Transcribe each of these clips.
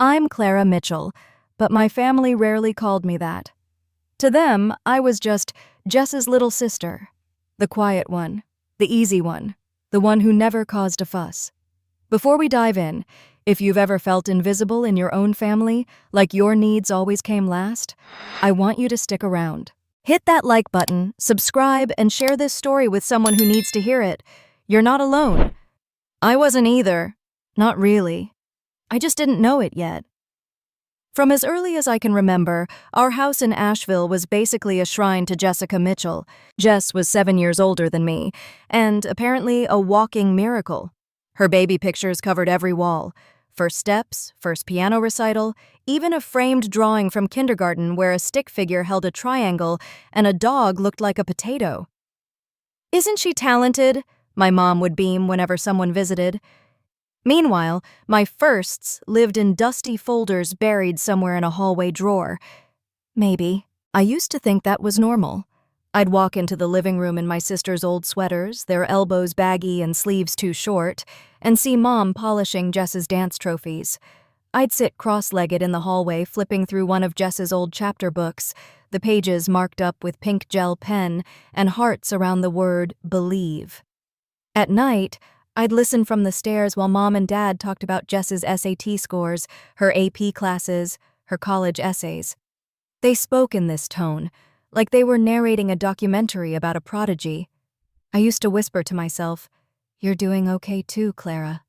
I'm Clara Mitchell, but my family rarely called me that. To them, I was just Jess's little sister. The quiet one, the easy one, the one who never caused a fuss. Before we dive in, if you've ever felt invisible in your own family, like your needs always came last, I want you to stick around. Hit that like button, subscribe, and share this story with someone who needs to hear it. You're not alone. I wasn't either. Not really. I just didn't know it yet. From as early as I can remember, our house in Asheville was basically a shrine to Jessica Mitchell. Jess was 7 years older than me, and apparently a walking miracle. Her baby pictures covered every wall. First steps, first piano recital, even a framed drawing from kindergarten where a stick figure held a triangle and a dog looked like a potato. "Isn't she talented?" my mom would beam whenever someone visited. Meanwhile, my firsts lived in dusty folders buried somewhere in a hallway drawer. Maybe. I used to think that was normal. I'd walk into the living room in my sister's old sweaters, their elbows baggy and sleeves too short, and see Mom polishing Jess's dance trophies. I'd sit cross-legged in the hallway flipping through one of Jess's old chapter books, the pages marked up with pink gel pen and hearts around the word believe. At night, I'd listen from the stairs while Mom and Dad talked about Jess's SAT scores, her AP classes, her college essays. They spoke in this tone, like they were narrating a documentary about a prodigy. I used to whisper to myself, "You're doing okay too, Clara."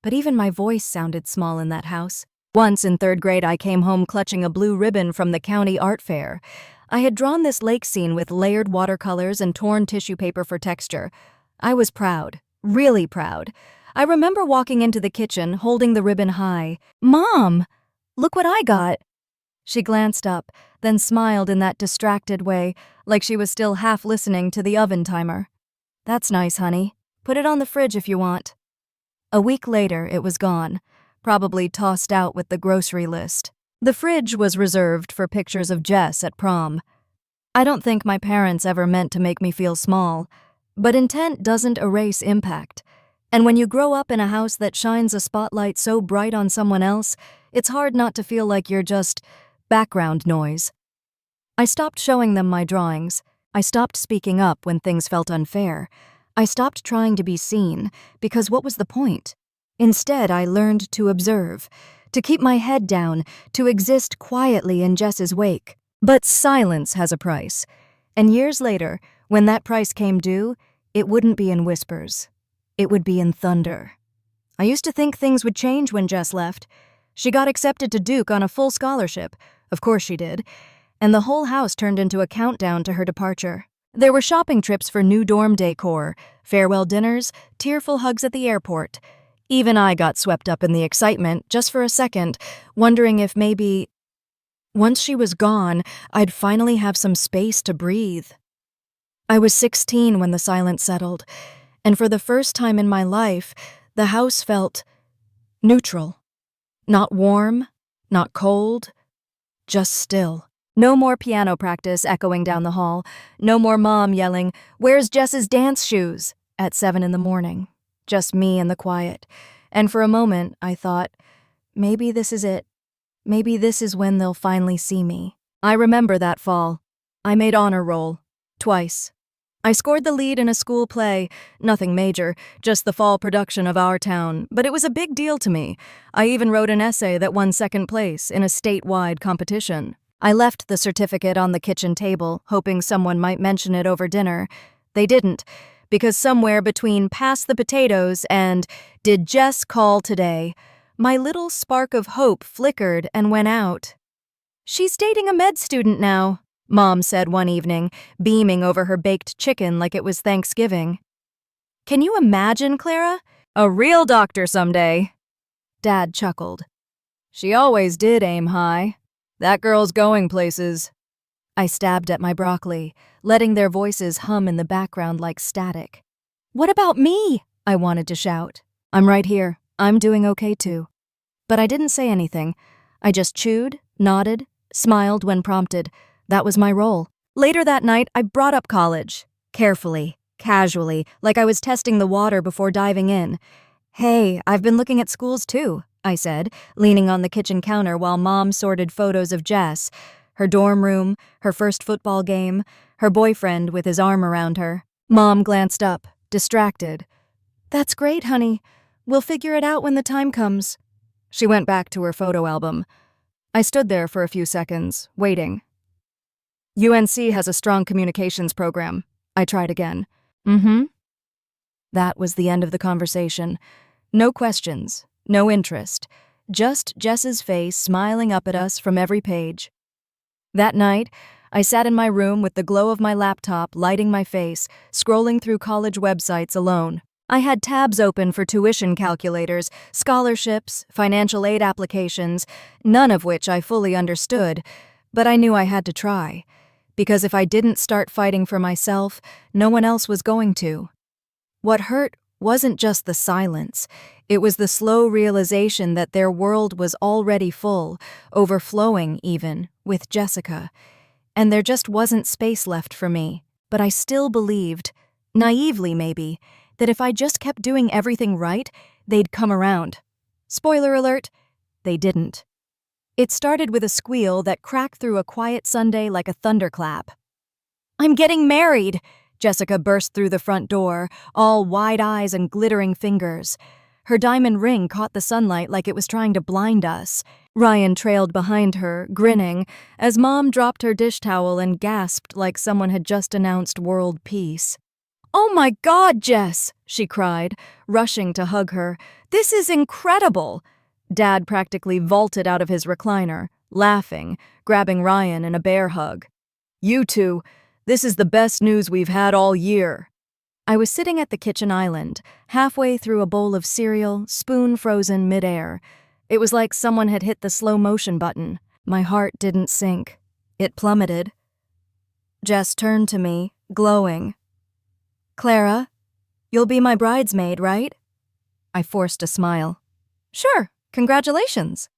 But even my voice sounded small in that house. Once in 3rd grade, I came home clutching a blue ribbon from the county art fair. I had drawn this lake scene with layered watercolors and torn tissue paper for texture. I was proud. Really proud. I remember walking into the kitchen, holding the ribbon high. "Mom, look what I got." She glanced up, then smiled in that distracted way, like she was still half listening to the oven timer. "That's nice, honey. Put it on the fridge if you want." A week later, it was gone, probably tossed out with the grocery list. The fridge was reserved for pictures of Jess at prom. I don't think my parents ever meant to make me feel small. But intent doesn't erase impact. And when you grow up in a house that shines a spotlight so bright on someone else, it's hard not to feel like you're just background noise. I stopped showing them my drawings. I stopped speaking up when things felt unfair. I stopped trying to be seen, because what was the point? Instead, I learned to observe, to keep my head down, to exist quietly in Jess's wake. But silence has a price. And years later, when that price came due, it wouldn't be in whispers. It would be in thunder. I used to think things would change when Jess left. She got accepted to Duke on a full scholarship. Of course she did. And the whole house turned into a countdown to her departure. There were shopping trips for new dorm decor, farewell dinners, tearful hugs at the airport. Even I got swept up in the excitement, just for a second, wondering if maybe, once she was gone, I'd finally have some space to breathe. I was 16 when the silence settled, and for the first time in my life, the house felt neutral. Not warm, not cold, just still. No more piano practice echoing down the hall. No more Mom yelling, "Where's Jess's dance shoes?" at 7 in the morning. Just me and the quiet. And for a moment, I thought, maybe this is it. Maybe this is when they'll finally see me. I remember that fall. I made honor roll. Twice. I scored the lead in a school play, nothing major, just the fall production of Our Town, but it was a big deal to me. I even wrote an essay that won 2nd place in a statewide competition. I left the certificate on the kitchen table, hoping someone might mention it over dinner. They didn't, because somewhere between "pass the potatoes" and "did Jess call today," my little spark of hope flickered and went out. "She's dating a med student now," Mom said one evening, beaming over her baked chicken like it was Thanksgiving. "Can you imagine, Clara? A real doctor someday." Dad chuckled. "She always did aim high. That girl's going places." I stabbed at my broccoli, letting their voices hum in the background like static. "What about me?" I wanted to shout. "I'm right here. I'm doing okay too." But I didn't say anything. I just chewed, nodded, smiled when prompted. That was my role. Later that night, I brought up college. Carefully, casually, like I was testing the water before diving in. "Hey, I've been looking at schools too. I said, leaning on the kitchen counter while Mom sorted photos of Jess, her dorm room, her first football game, her boyfriend with his arm around her. Mom glanced up, distracted. "That's great, honey. We'll figure it out when the time comes." She went back to her photo album. I stood there for a few seconds, waiting. "UNC has a strong communications program." I tried again. "Mm-hmm." That was the end of the conversation. No questions, no interest, just Jess's face smiling up at us from every page. That night, I sat in my room with the glow of my laptop lighting my face, scrolling through college websites alone. I had tabs open for tuition calculators, scholarships, financial aid applications, none of which I fully understood, but I knew I had to try. Because if I didn't start fighting for myself, no one else was going to. What hurt wasn't just the silence. It was the slow realization that their world was already full, overflowing even, with Jessica. And there just wasn't space left for me. But I still believed, naively maybe, that if I just kept doing everything right, they'd come around. Spoiler alert, they didn't. It started with a squeal that cracked through a quiet Sunday like a thunderclap. "I'm getting married!" Jessica burst through the front door, all wide eyes and glittering fingers. Her diamond ring caught the sunlight like it was trying to blind us. Ryan trailed behind her, grinning, as Mom dropped her dish towel and gasped like someone had just announced world peace. "Oh my God, Jess!" she cried, rushing to hug her. "This is incredible!" Dad practically vaulted out of his recliner, laughing, grabbing Ryan in a bear hug. "You two, this is the best news we've had all year." I was sitting at the kitchen island, halfway through a bowl of cereal, spoon frozen midair. It was like someone had hit the slow motion button. My heart didn't sink. It plummeted. Jess turned to me, glowing. "Clara, you'll be my bridesmaid, right?" I forced a smile. "Sure, congratulations."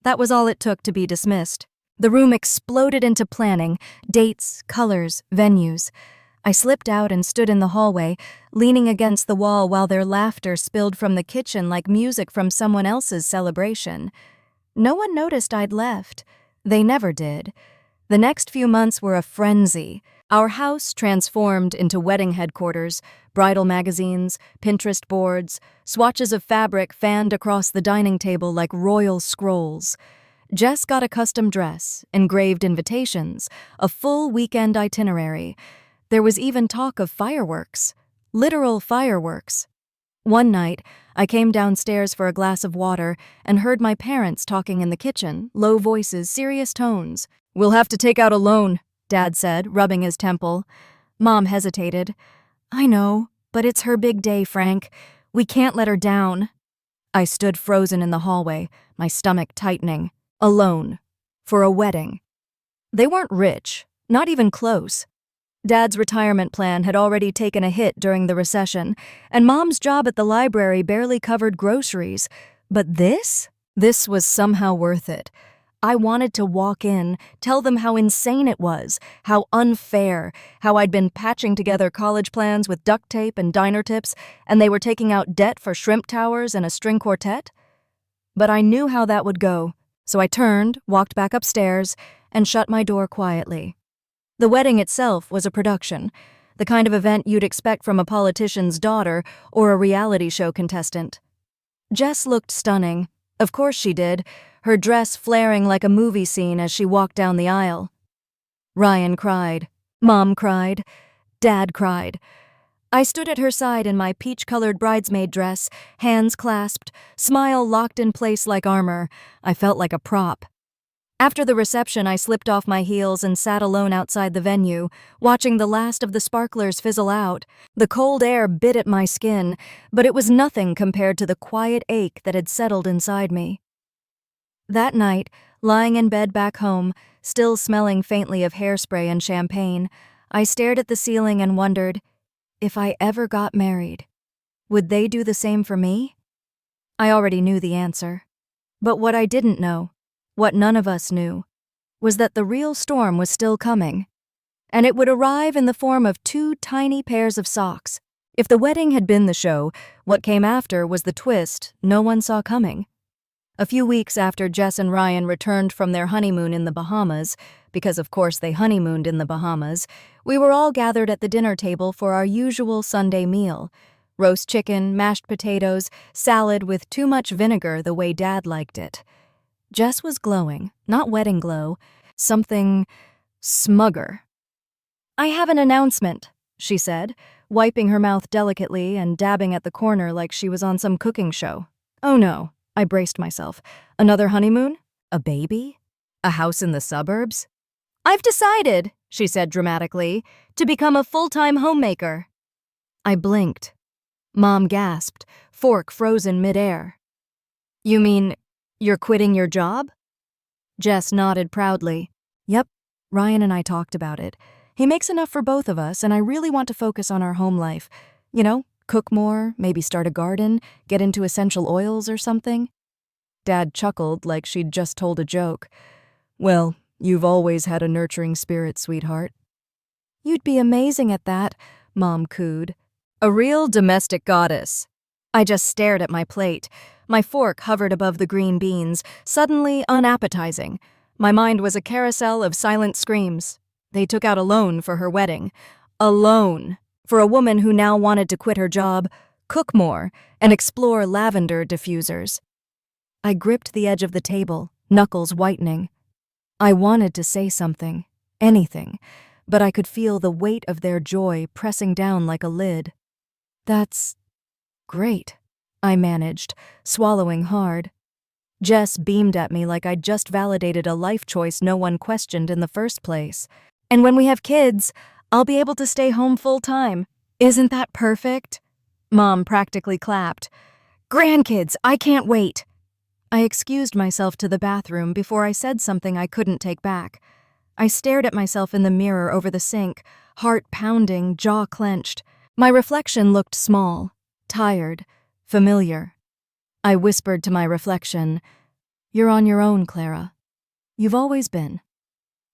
That was all it took to be dismissed. The room exploded into planning, dates, colors, venues. I slipped out and stood in the hallway, leaning against the wall while their laughter spilled from the kitchen like music from someone else's celebration. No one noticed I'd left. They never did. The next few months were a frenzy. Our house transformed into wedding headquarters, bridal magazines, Pinterest boards, swatches of fabric fanned across the dining table like royal scrolls. Jess got a custom dress, engraved invitations, a full weekend itinerary. There was even talk of fireworks. Literal fireworks. One night, I came downstairs for a glass of water and heard my parents talking in the kitchen, low voices, serious tones. "We'll have to take out a loan," Dad said, rubbing his temple. Mom hesitated. "I know, but it's her big day, Frank. We can't let her down." I stood frozen in the hallway, my stomach tightening. Alone. For a wedding. They weren't rich, not even close. Dad's retirement plan had already taken a hit during the recession, and Mom's job at the library barely covered groceries. But this was somehow worth it. I wanted to walk in, tell them how insane it was, how unfair, how I'd been patching together college plans with duct tape and diner tips, and they were taking out debt for shrimp towers and a string quartet. But I knew how that would go, so I turned, walked back upstairs, and shut my door quietly. The wedding itself was a production, the kind of event you'd expect from a politician's daughter or a reality show contestant. Jess looked stunning. Of course she did, her dress flaring like a movie scene as she walked down the aisle. Ryan cried. Mom cried. Dad cried. I stood at her side in my peach-colored bridesmaid dress, hands clasped, smile locked in place like armor. I felt like a prop. After the reception, I slipped off my heels and sat alone outside the venue, watching the last of the sparklers fizzle out. The cold air bit at my skin, but it was nothing compared to the quiet ache that had settled inside me. That night, lying in bed back home, still smelling faintly of hairspray and champagne, I stared at the ceiling and wondered, if I ever got married, would they do the same for me? I already knew the answer. But what I didn't know, what none of us knew, was that the real storm was still coming. And it would arrive in the form of 2 tiny pairs of socks. If the wedding had been the show, what came after was the twist no one saw coming. A few weeks after Jess and Ryan returned from their honeymoon in the Bahamas, because of course they honeymooned in the Bahamas, we were all gathered at the dinner table for our usual Sunday meal. Roast chicken, mashed potatoes, salad with too much vinegar the way Dad liked it. Jess was glowing, not wedding glow, something smugger. "I have an announcement," she said, wiping her mouth delicately and dabbing at the corner like she was on some cooking show. "Oh no," I braced myself. "Another honeymoon? A baby? A house in the suburbs?" "I've decided," she said dramatically, "to become a full-time homemaker." I blinked. Mom gasped, fork frozen midair. "You mean you're quitting your job?" Jess nodded proudly. "Yep, Ryan and I talked about it. He makes enough for both of us, and I really want to focus on our home life. You know, cook more, maybe start a garden, get into essential oils or something." Dad chuckled like she'd just told a joke. "Well, you've always had a nurturing spirit, sweetheart." "You'd be amazing at that," Mom cooed. "A real domestic goddess." I just stared at my plate. My fork hovered above the green beans, suddenly unappetizing. My mind was a carousel of silent screams. They took out a loan for her wedding. A loan for a woman who now wanted to quit her job, cook more, and explore lavender diffusers. I gripped the edge of the table, knuckles whitening. I wanted to say something, anything, but I could feel the weight of their joy pressing down like a lid. "That's great," I managed, swallowing hard. Jess beamed at me like I'd just validated a life choice no one questioned in the first place. "And when we have kids, I'll be able to stay home full-time. Isn't that perfect?" Mom practically clapped. "Grandkids, I can't wait." I excused myself to the bathroom before I said something I couldn't take back. I stared at myself in the mirror over the sink, heart pounding, jaw clenched. My reflection looked small, tired, familiar. I whispered to my reflection, "You're on your own, Clara. You've always been."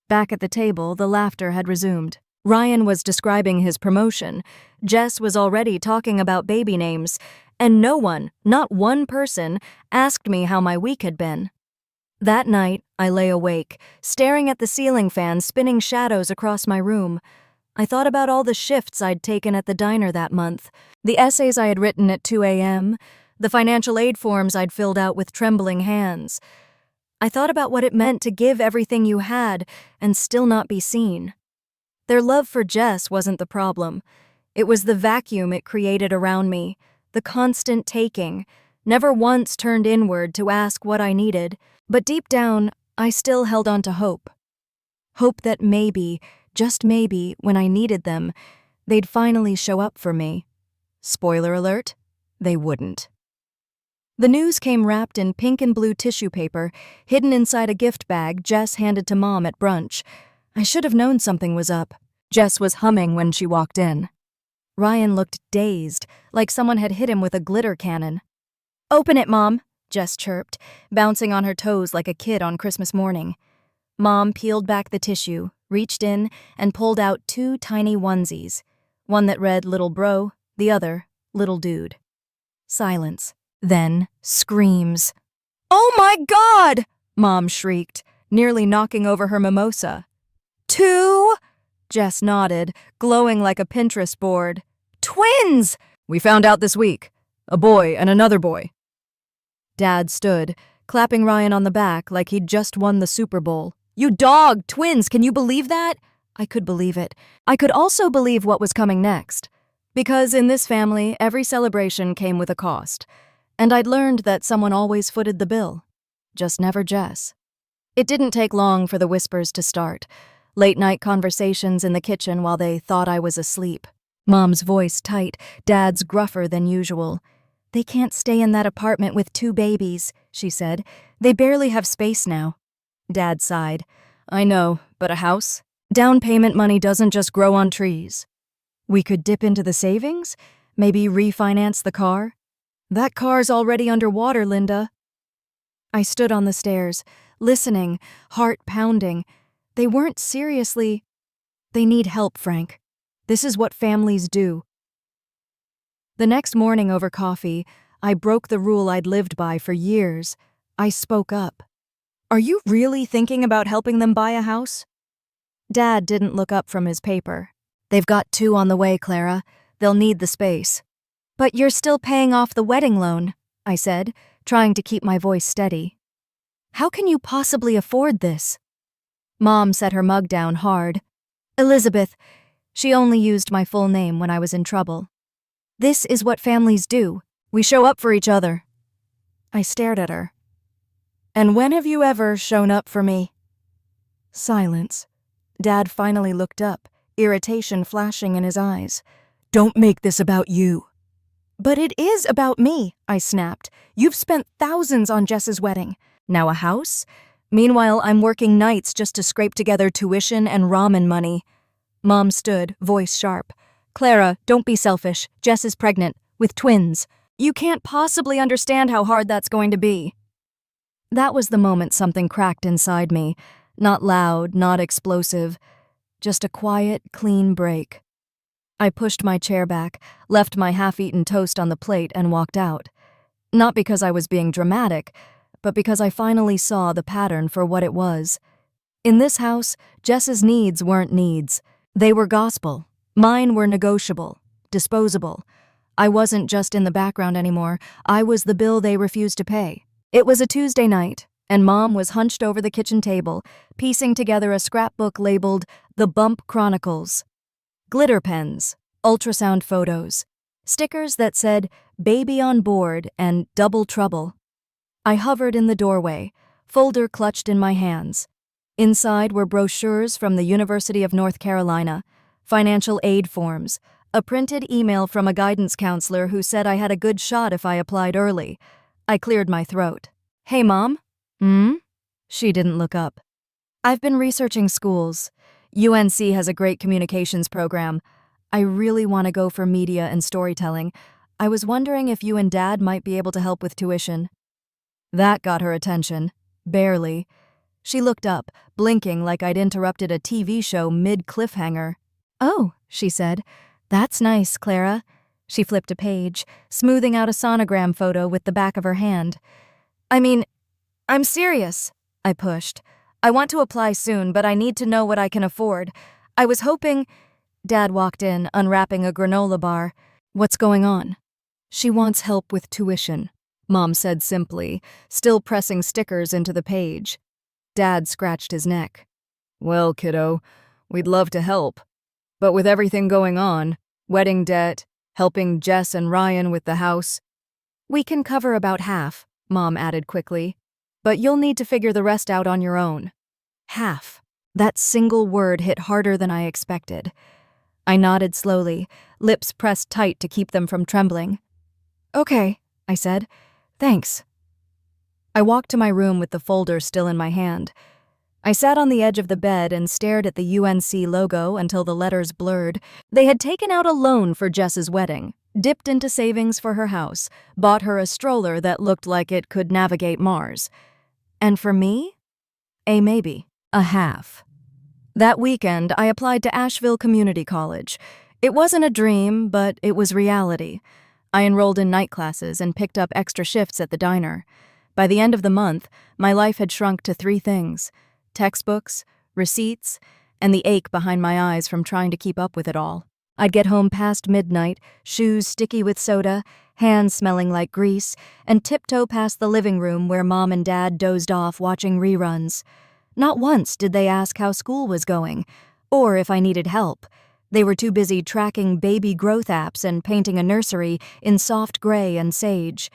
Back at the table, the laughter had resumed. Ryan was describing his promotion. Jess was already talking about baby names, and no one, not one person, asked me how my week had been. That night, I lay awake, staring at the ceiling fan spinning shadows across my room. I thought about all the shifts I'd taken at the diner that month, the essays I had written at 2 a.m., the financial aid forms I'd filled out with trembling hands. I thought about what it meant to give everything you had and still not be seen. Their love for Jess wasn't the problem. It was the vacuum it created around me, the constant taking, never once turned inward to ask what I needed. But deep down, I still held on to hope. Hope that maybe, just maybe, when I needed them, they'd finally show up for me. Spoiler alert, they wouldn't. The news came wrapped in pink and blue tissue paper, hidden inside a gift bag Jess handed to Mom at brunch. I should have known something was up. Jess was humming when she walked in. Ryan looked dazed, like someone had hit him with a glitter cannon. "Open it, Mom," Jess chirped, bouncing on her toes like a kid on Christmas morning. Mom peeled back the tissue, reached in, and pulled out 2 tiny onesies, one that read Little Bro, the other, Little Dude. Silence. Then screams. "Oh my God!" Mom shrieked, nearly knocking over her mimosa. "2?" Jess nodded, glowing like a Pinterest board. "Twins!" "We found out this week. A boy and another boy." Dad stood, clapping Ryan on the back like he'd just won the Super Bowl. "You dog! Twins! Can you believe that?" I could believe it. I could also believe what was coming next. Because in this family, every celebration came with a cost. And I'd learned that someone always footed the bill. Just never Jess. It didn't take long for the whispers to start. Late-night conversations in the kitchen while they thought I was asleep. Mom's voice tight, Dad's gruffer than usual. "They can't stay in that apartment with 2 babies," she said. "They barely have space now." Dad sighed. "I know, but a house? Down payment money doesn't just grow on trees." "We could dip into the savings? Maybe refinance the car?" "That car's already underwater, Linda." I stood on the stairs, listening, heart pounding. They weren't seriously... They need help, Frank. This is what families do. The next morning over coffee, I broke the rule I'd lived by for years. I spoke up. Are you really thinking about helping them buy a house? Dad didn't look up from his paper. They've got 2 on the way, Clara. They'll need the space. But you're still paying off the wedding loan, I said, trying to keep my voice steady. How can you possibly afford this? Mom set her mug down hard. Elizabeth, she only used my full name when I was in trouble. This is what families do. We show up for each other. I stared at her. And when have you ever shown up for me? Silence. Dad finally looked up, irritation flashing in his eyes. Don't make this about you. But it is about me, I snapped. You've spent thousands on Jess's wedding. Now a house? Meanwhile, I'm working nights just to scrape together tuition and ramen money. Mom stood, voice sharp. Clara, don't be selfish. Jess is pregnant, with twins. You can't possibly understand how hard that's going to be. That was the moment something cracked inside me. Not loud, not explosive. Just a quiet, clean break. I pushed my chair back, left my half-eaten toast on the plate, and walked out. Not because I was being dramatic, but because I finally saw the pattern for what it was. In this house, Jess's needs weren't needs. They were gospel. Mine were negotiable, disposable. I wasn't just in the background anymore. I was the bill they refused to pay. It was a Tuesday night, and Mom was hunched over the kitchen table, piecing together a scrapbook labeled The Bump Chronicles. Glitter pens, ultrasound photos, stickers that said Baby on Board and Double Trouble. I hovered in the doorway, folder clutched in my hands. Inside were brochures from the University of North Carolina, financial aid forms, a printed email from a guidance counselor who said I had a good shot if I applied early. I cleared my throat. Hey, Mom? She didn't look up. I've been researching schools. UNC has a great communications program. I really want to go for media and storytelling. I was wondering if you and Dad might be able to help with tuition. That got her attention. Barely. She looked up, blinking like I'd interrupted a TV show mid-cliffhanger. Oh, she said. That's nice, Clara. She flipped a page, smoothing out a sonogram photo with the back of her hand. I'm serious, I pushed. I want to apply soon, but I need to know what I can afford. I was hoping... Dad walked in, unwrapping a granola bar. What's going on? She wants help with tuition, Mom said simply, still pressing stickers into the page. Dad scratched his neck. Well, kiddo, we'd love to help. But with everything going on, wedding debt, helping Jess and Ryan with the house... We can cover about half, Mom added quickly. But you'll need to figure the rest out on your own. Half. That single word hit harder than I expected. I nodded slowly, lips pressed tight to keep them from trembling. Okay, I said. Thanks. I walked to my room with the folder still in my hand. I sat on the edge of the bed and stared at the UNC logo until the letters blurred. They had taken out a loan for Jess's wedding, dipped into savings for her house, bought her a stroller that looked like it could navigate Mars. And for me? A maybe. A half. That weekend, I applied to Asheville Community College. It wasn't a dream, but it was reality. I enrolled in night classes and picked up extra shifts at the diner. By the end of the month, my life had shrunk to 3 things: textbooks, receipts, and the ache behind my eyes from trying to keep up with it all. I'd get home past midnight, shoes sticky with soda, hands smelling like grease, and tiptoe past the living room where Mom and Dad dozed off watching reruns. Not once did they ask how school was going, or if I needed help. They were too busy tracking baby growth apps and painting a nursery in soft gray and sage.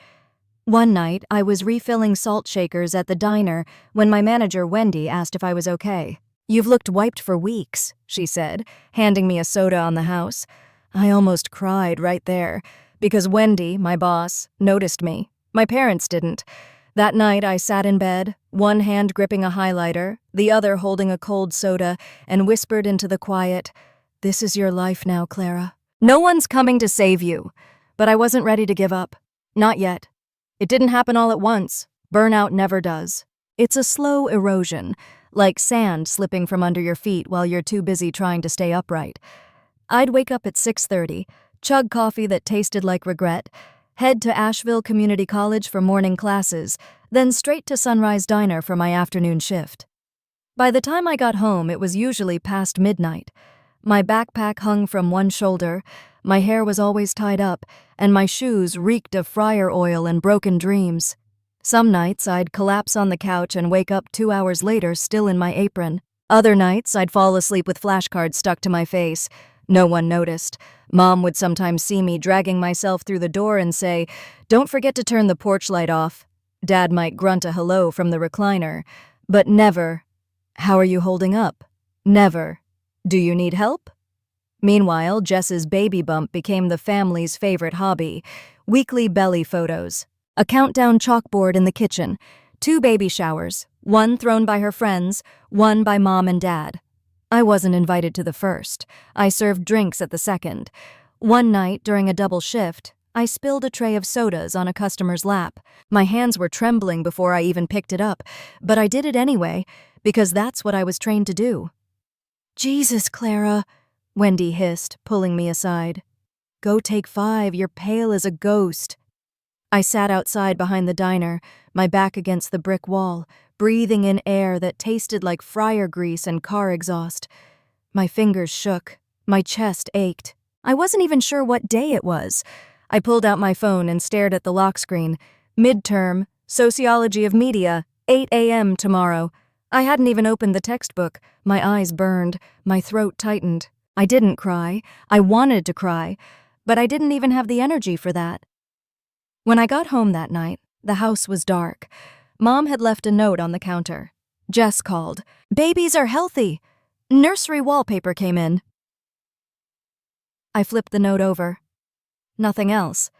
One night, I was refilling salt shakers at the diner when my manager, Wendy, asked if I was okay. You've looked wiped for weeks, she said, handing me a soda on the house. I almost cried right there, because Wendy, my boss, noticed me. My parents didn't. That night, I sat in bed, one hand gripping a highlighter, the other holding a cold soda, and whispered into the quiet, "This is your life now, Clara. No one's coming to save you." But I wasn't ready to give up. Not yet. It didn't happen all at once. Burnout never does. It's a slow erosion, like sand slipping from under your feet while you're too busy trying to stay upright. I'd wake up at 6:30, chug coffee that tasted like regret, head to Asheville Community College for morning classes, then straight to Sunrise Diner for my afternoon shift. By the time I got home, it was usually past midnight. My backpack hung from one shoulder, my hair was always tied up, and my shoes reeked of fryer oil and broken dreams. Some nights I'd collapse on the couch and wake up 2 hours later still in my apron. Other nights I'd fall asleep with flashcards stuck to my face. No one noticed. Mom would sometimes see me dragging myself through the door and say, "Don't forget to turn the porch light off." Dad might grunt a hello from the recliner, but never, "How are you holding up?" Never, "Do you need help?" Meanwhile, Jess's baby bump became the family's favorite hobby. Weekly belly photos. A countdown chalkboard in the kitchen. 2 baby showers, one thrown by her friends, one by Mom and Dad. I wasn't invited to the first. I served drinks at the second. One night, during a double shift, I spilled a tray of sodas on a customer's lap. My hands were trembling before I even picked it up, but I did it anyway, because that's what I was trained to do. "Jesus, Clara," Wendy hissed, pulling me aside. "Go take 5, you're pale as a ghost." I sat outside behind the diner, my back against the brick wall, breathing in air that tasted like fryer grease and car exhaust. My fingers shook, my chest ached. I wasn't even sure what day it was. I pulled out my phone and stared at the lock screen. Midterm, Sociology of Media, 8 a.m. tomorrow. I hadn't even opened the textbook. My eyes burned, my throat tightened. I didn't cry. I wanted to cry, but I didn't even have the energy for that. When I got home that night, the house was dark. Mom had left a note on the counter. Jess called. "Babies are healthy." Nursery wallpaper came in. I flipped the note over. Nothing else.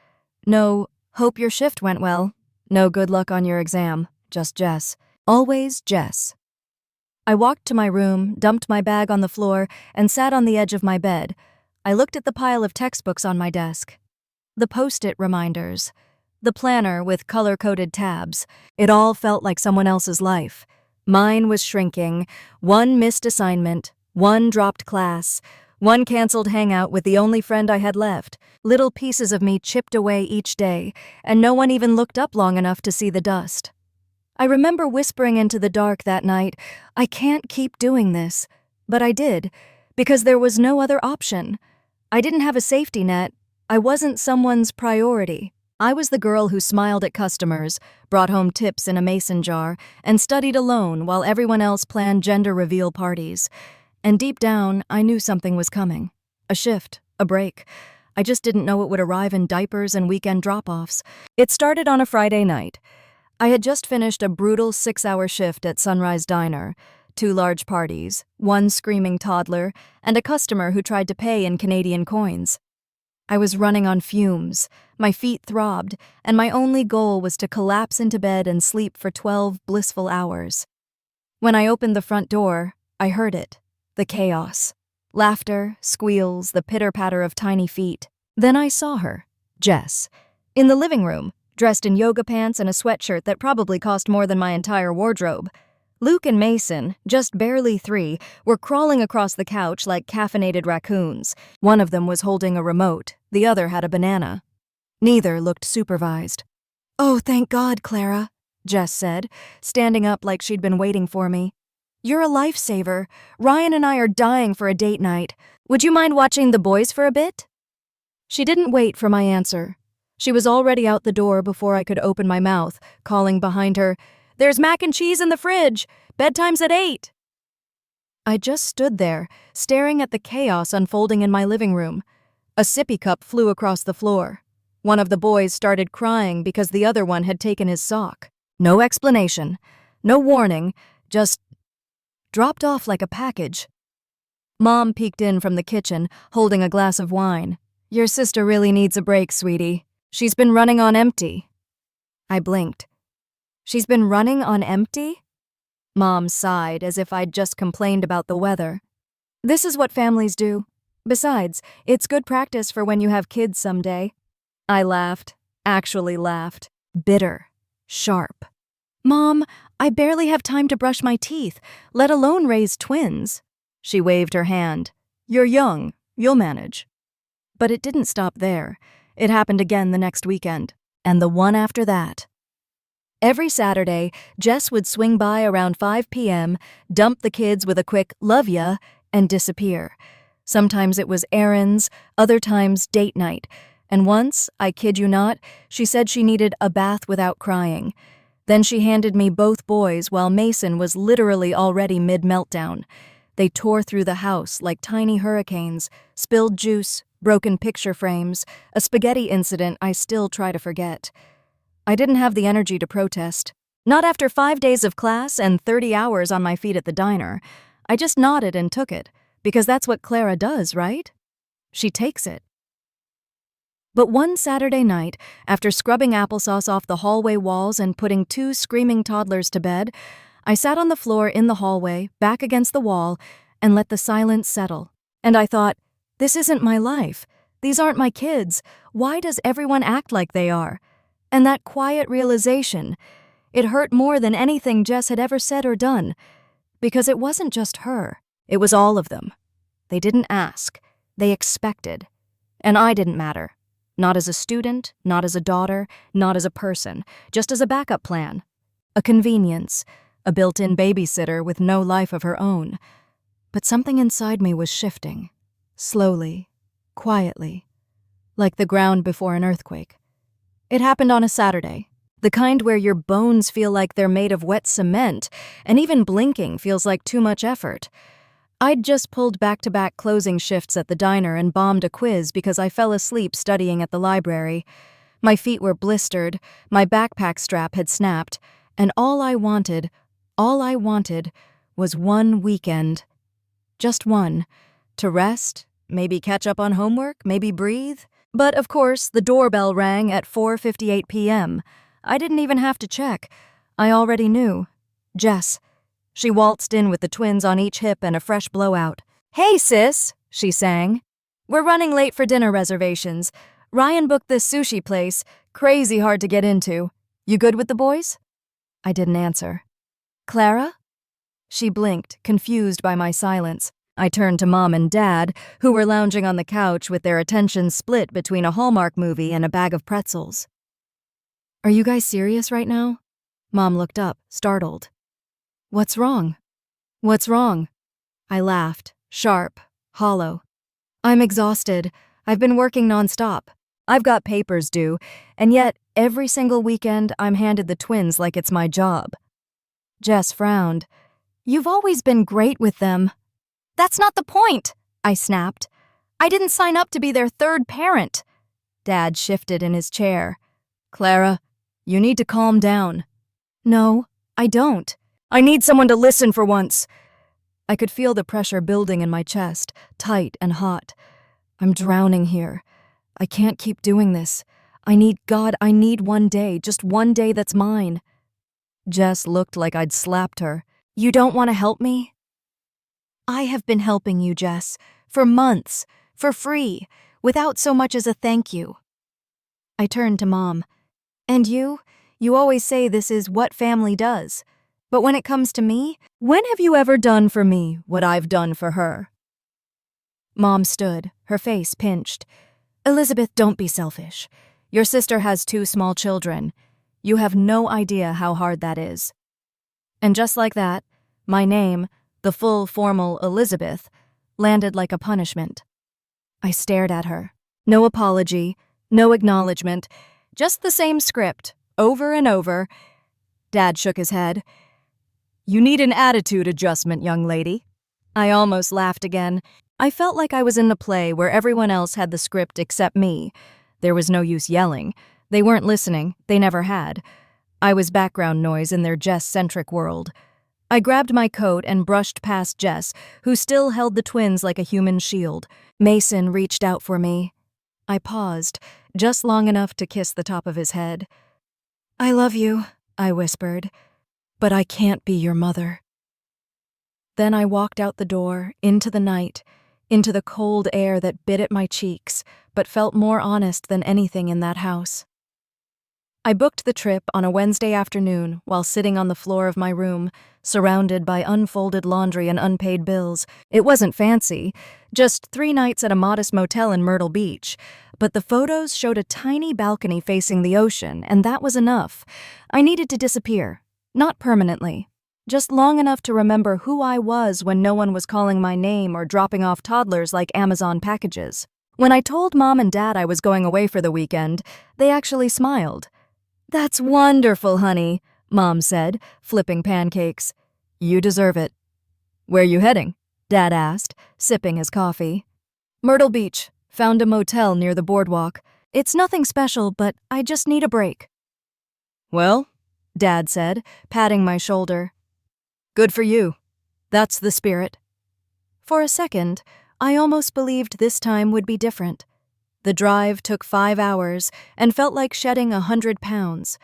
No, "Hope your shift went well." No, "Good luck on your exam." Just Jess. Always Jess. I walked to my room, dumped my bag on the floor, and sat on the edge of my bed. I looked at the pile of textbooks on my desk. The Post-it reminders. The planner with color-coded tabs. It all felt like someone else's life. Mine was shrinking. One missed assignment, one dropped class, one canceled hangout with the only friend I had left. Little pieces of me chipped away each day, and no one even looked up long enough to see the dust. I remember whispering into the dark that night, "I can't keep doing this." But I did, because there was no other option. I didn't have a safety net. I wasn't someone's priority. I was the girl who smiled at customers, brought home tips in a mason jar, and studied alone while everyone else planned gender reveal parties. And deep down, I knew something was coming. A shift, a break. I just didn't know it would arrive in diapers and weekend drop-offs. It started on a Friday night. I had just finished a brutal 6-hour shift at Sunrise Diner, 2 large parties, 1 screaming toddler, and a customer who tried to pay in Canadian coins. I was running on fumes, my feet throbbed, and my only goal was to collapse into bed and sleep for 12 blissful hours. When I opened the front door, I heard it, the chaos. Laughter, squeals, the pitter-patter of tiny feet. Then I saw her, Jess, in the living room, dressed in yoga pants and a sweatshirt that probably cost more than my entire wardrobe. Luke and Mason, just barely 3, were crawling across the couch like caffeinated raccoons. One of them was holding a remote, the other had a banana. Neither looked supervised. "Oh, thank God, Clara," Jess said, standing up like she'd been waiting for me. "You're a lifesaver. Ryan and I are dying for a date night. Would you mind watching the boys for a bit?" She didn't wait for my answer. She was already out the door before I could open my mouth, calling behind her, "There's mac and cheese in the fridge. Bedtime's at 8. I just stood there, staring at the chaos unfolding in my living room. A sippy cup flew across the floor. One of the boys started crying because the other one had taken his sock. No explanation, no warning, just dropped off like a package. Mom peeked in from the kitchen, holding a glass of wine. "Your sister really needs a break, sweetie. She's been running on empty." I blinked. "She's been running on empty?" Mom sighed as if I'd just complained about the weather. "This is what families do. Besides, it's good practice for when you have kids someday." I laughed, actually laughed, bitter, sharp. "Mom, I barely have time to brush my teeth, let alone raise twins." She waved her hand. "You're young, you'll manage." But it didn't stop there. It happened again the next weekend, and the one after that. Every Saturday, Jess would swing by around 5 p.m., dump the kids with a quick "love ya," and disappear. Sometimes it was errands, other times date night, and once, I kid you not, she said she needed a bath without crying. Then she handed me both boys while Mason was literally already mid-meltdown. They tore through the house like tiny hurricanes, spilled juice, broken picture frames, a spaghetti incident I still try to forget. I didn't have the energy to protest. Not after 5 days of class and 30 hours on my feet at the diner. I just nodded and took it, because that's what Clara does, right? She takes it. But one Saturday night, after scrubbing applesauce off the hallway walls and putting 2 screaming toddlers to bed, I sat on the floor in the hallway, back against the wall, and let the silence settle. And I thought, this isn't my life. These aren't my kids. Why does everyone act like they are? And that quiet realization, it hurt more than anything Jess had ever said or done. Because it wasn't just her. It was all of them. They didn't ask. They expected. And I didn't matter. Not as a student, not as a daughter, not as a person, just as a backup plan. A convenience, a built-in babysitter with no life of her own. But something inside me was shifting. Slowly, quietly, like the ground before an earthquake. It happened on a Saturday, the kind where your bones feel like they're made of wet cement, and even blinking feels like too much effort. I'd just pulled back-to-back closing shifts at the diner and bombed a quiz because I fell asleep studying at the library. My feet were blistered, my backpack strap had snapped, and all I wanted was one weekend. Just one. To rest, maybe catch up on homework, maybe breathe. But of course, the doorbell rang at 4:58 p.m. I didn't even have to check. I already knew. Jess. She waltzed in with the twins on each hip and a fresh blowout. "Hey, sis," she sang. "We're running late for dinner reservations. Ryan booked this sushi place. Crazy hard to get into. You good with the boys?" I didn't answer. "Clara?" She blinked, confused by my silence. I turned to Mom and Dad, who were lounging on the couch with their attention split between a Hallmark movie and a bag of pretzels. "Are you guys serious right now?" Mom looked up, startled. "What's wrong?" "What's wrong?" I laughed, sharp, hollow. "I'm exhausted. I've been working nonstop. I've got papers due, and yet every single weekend I'm handed the twins like it's my job." Jess frowned. "You've always been great with them." "That's not the point," I snapped. "I didn't sign up to be their third parent." Dad shifted in his chair. "Clara, you need to calm down." "No, I don't. I need someone to listen for once." I could feel the pressure building in my chest, tight and hot. I'm drowning here. I can't keep doing this. I need one day, just one day that's mine. Jess looked like I'd slapped her. "You don't want to help me?" "I have been helping you, Jess, for months, for free, without so much as a thank you." I turned to Mom. "And you always say this is what family does. But when it comes to me, when have you ever done for me what I've done for her?" Mom stood, her face pinched. "Elizabeth, don't be selfish. Your sister has 2 small children. You have no idea how hard that is." And just like that, my name, the full formal Elizabeth, landed like a punishment. I stared at her. No apology, no acknowledgement, just the same script, over and over. Dad shook his head. "You need an attitude adjustment, young lady." I almost laughed again. I felt like I was in the play where everyone else had the script except me. There was no use yelling. They weren't listening. They never had. I was background noise in their Jess-centric world. I grabbed my coat and brushed past Jess, who still held the twins like a human shield. Mason reached out for me. I paused, just long enough to kiss the top of his head. "I love you," I whispered. "But I can't be your mother." Then I walked out the door, into the night, into the cold air that bit at my cheeks, but felt more honest than anything in that house. I booked the trip on a Wednesday afternoon while sitting on the floor of my room, surrounded by unfolded laundry and unpaid bills. It wasn't fancy, just 3 nights at a modest motel in Myrtle Beach, but the photos showed a tiny balcony facing the ocean, and that was enough. I needed to disappear, not permanently, just long enough to remember who I was when no one was calling my name or dropping off toddlers like Amazon packages. When I told Mom and Dad I was going away for the weekend, they actually smiled. "That's wonderful, honey," Mom said, flipping pancakes. "You deserve it." "Where you heading?" Dad asked, sipping his coffee. "Myrtle Beach. Found a motel near the boardwalk. It's nothing special, but I just need a break." "Well," Dad said, patting my shoulder. "Good for you. That's the spirit." For a second, I almost believed this time would be different. The drive took 5 hours and felt like shedding 100 pounds.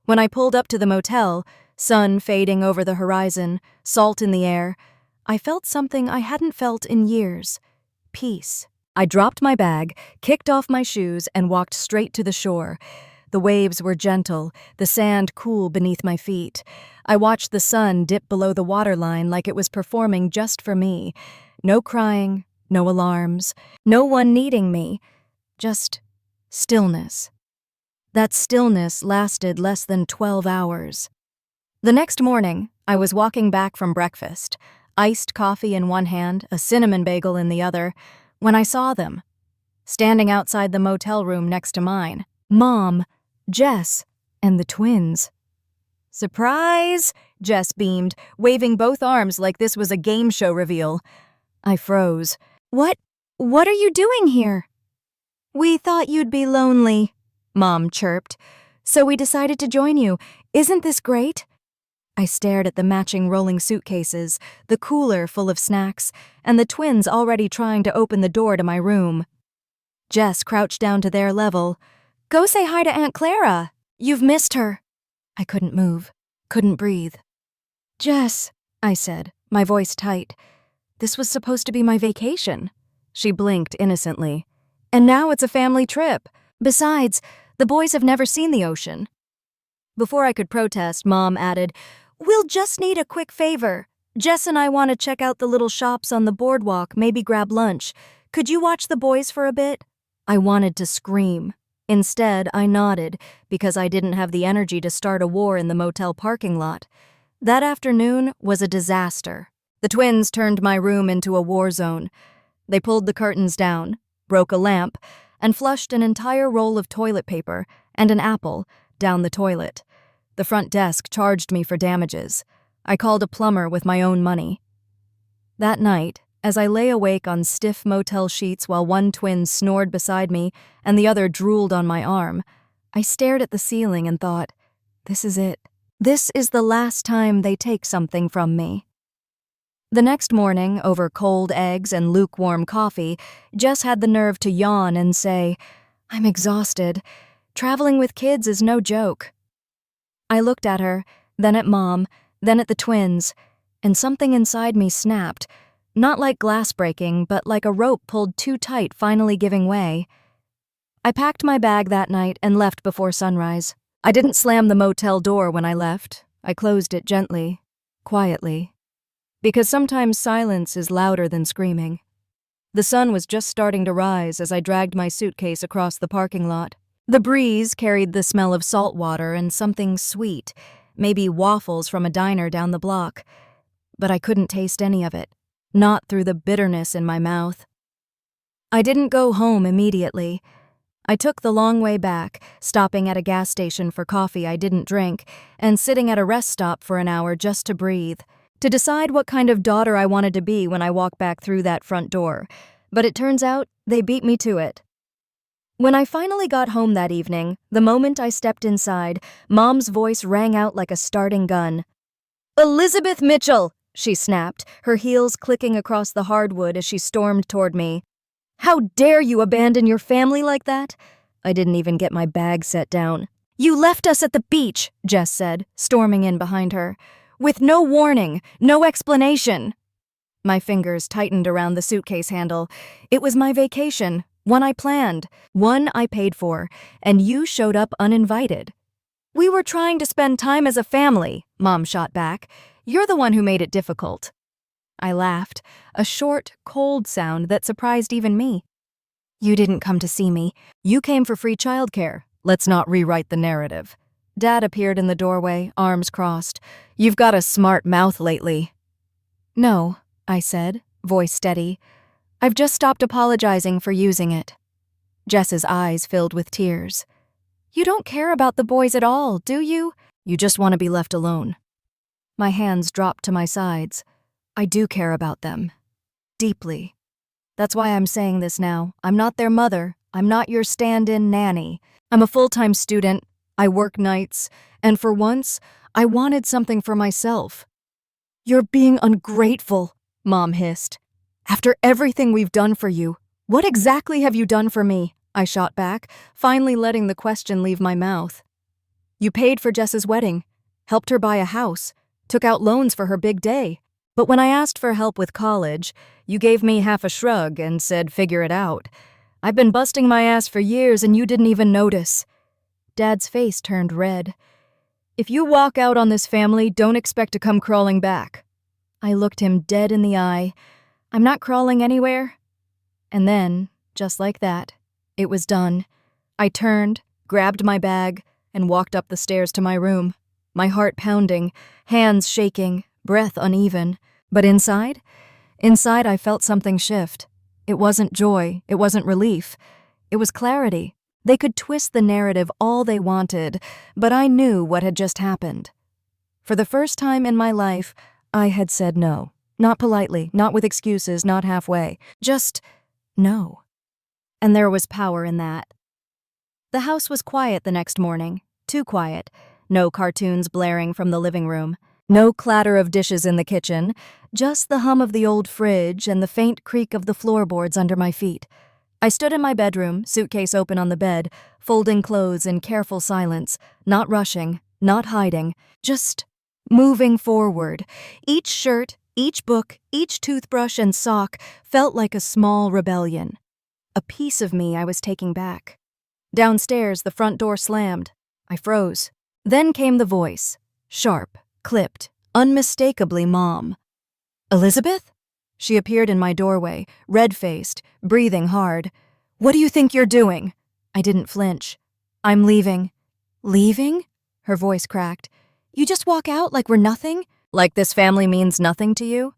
When I pulled up to the motel, sun fading over the horizon, salt in the air, I felt something I hadn't felt in years: peace. I dropped my bag, kicked off my shoes, and walked straight to the shore. The waves were gentle, the sand cool beneath my feet. I watched the sun dip below the waterline like it was performing just for me. No crying, no alarms, no one needing me. Just stillness. That stillness lasted less than 12 hours. The next morning, I was walking back from breakfast, iced coffee in one hand, a cinnamon bagel in the other, when I saw them, standing outside the motel room next to mine. Mom, Jess, and the twins. "Surprise!" Jess beamed, waving both arms like this was a game show reveal. I froze. What are you doing here?" "We thought you'd be lonely," Mom chirped. "So we decided to join you. Isn't this great?" I stared at the matching rolling suitcases, the cooler full of snacks, and the twins already trying to open the door to my room. Jess crouched down to their level. "Go say hi to Aunt Clara. You've missed her." I couldn't move, couldn't breathe. "Jess," I said, my voice tight. "This was supposed to be my vacation." She blinked innocently. "And now it's a family trip. Besides, the boys have never seen the ocean." Before I could protest, Mom added, "We'll just need a quick favor. Jess and I want to check out the little shops on the boardwalk, maybe grab lunch. Could you watch the boys for a bit?" I wanted to scream. Instead, I nodded, because I didn't have the energy to start a war in the motel parking lot. That afternoon was a disaster. The twins turned my room into a war zone. They pulled the curtains down, broke a lamp, and flushed an entire roll of toilet paper and an apple down the toilet. The front desk charged me for damages. I called a plumber with my own money. That night, as I lay awake on stiff motel sheets while one twin snored beside me and the other drooled on my arm, I stared at the ceiling and thought, this is it. This is the last time they take something from me. The next morning, over cold eggs and lukewarm coffee, Jess had the nerve to yawn and say, "I'm exhausted. Traveling with kids is no joke." I looked at her, then at Mom, then at the twins, and something inside me snapped, not like glass breaking, but like a rope pulled too tight finally giving way. I packed my bag that night and left before sunrise. I didn't slam the motel door when I left. I closed it gently, quietly. Because sometimes silence is louder than screaming. The sun was just starting to rise as I dragged my suitcase across the parking lot. The breeze carried the smell of salt water and something sweet, maybe waffles from a diner down the block. But I couldn't taste any of it, not through the bitterness in my mouth. I didn't go home immediately. I took the long way back, stopping at a gas station for coffee I didn't drink, and sitting at a rest stop for an hour just to breathe, to decide what kind of daughter I wanted to be when I walked back through that front door. But it turns out they beat me to it. When I finally got home that evening, the moment I stepped inside, Mom's voice rang out like a starting gun. "Elizabeth Mitchell!" she snapped, her heels clicking across the hardwood as she stormed toward me. "How dare you abandon your family like that?" I didn't even get my bag set down. "You left us at the beach," Jess said, storming in behind her. "With no warning, no explanation." My fingers tightened around the suitcase handle. It was my vacation, one I planned, one I paid for, and you showed up uninvited. We were trying to spend time as a family, Mom shot back. You're the one who made it difficult. I laughed, a short, cold sound that surprised even me. You didn't come to see me. You came for free childcare. Let's not rewrite the narrative. Dad appeared in the doorway, arms crossed. You've got a smart mouth lately. No, I said, voice steady. I've just stopped apologizing for using it. Jess's eyes filled with tears. You don't care about the boys at all, do you? You just want to be left alone. My hands dropped to my sides. I do care about them. Deeply. That's why I'm saying this now. I'm not their mother. I'm not your stand-in nanny. I'm a full-time student. I work nights. And for once, I wanted something for myself. You're being ungrateful, Mom hissed. After everything we've done for you, what exactly have you done for me? I shot back, finally letting the question leave my mouth. You paid for Jess's wedding, helped her buy a house, took out loans for her big day. But when I asked for help with college, you gave me half a shrug and said figure it out. I've been busting my ass for years and you didn't even notice. Dad's face turned red. If you walk out on this family, don't expect to come crawling back. I looked him dead in the eye. I'm not crawling anywhere. And then, just like that, it was done. I turned, grabbed my bag, and walked up the stairs to my room, my heart pounding, hands shaking, breath uneven. But inside I felt something shift. It wasn't joy, it wasn't relief. It was clarity. They could twist the narrative all they wanted, but I knew what had just happened. For the first time in my life, I had said no. Not politely, not with excuses, not halfway. Just no. And there was power in that. The house was quiet the next morning. Too quiet. No cartoons blaring from the living room. No clatter of dishes in the kitchen. Just the hum of the old fridge and the faint creak of the floorboards under my feet. I stood in my bedroom, suitcase open on the bed, folding clothes in careful silence, not rushing, not hiding, just moving forward. Each shirt, each book, each toothbrush and sock felt like a small rebellion. A piece of me I was taking back. Downstairs, the front door slammed. I froze. Then came the voice. Sharp, clipped, unmistakably Mom. Elizabeth? She appeared in my doorway, red-faced, breathing hard. What do you think you're doing? I didn't flinch. I'm leaving. Leaving? Her voice cracked. You just walk out like we're nothing? Like this family means nothing to you?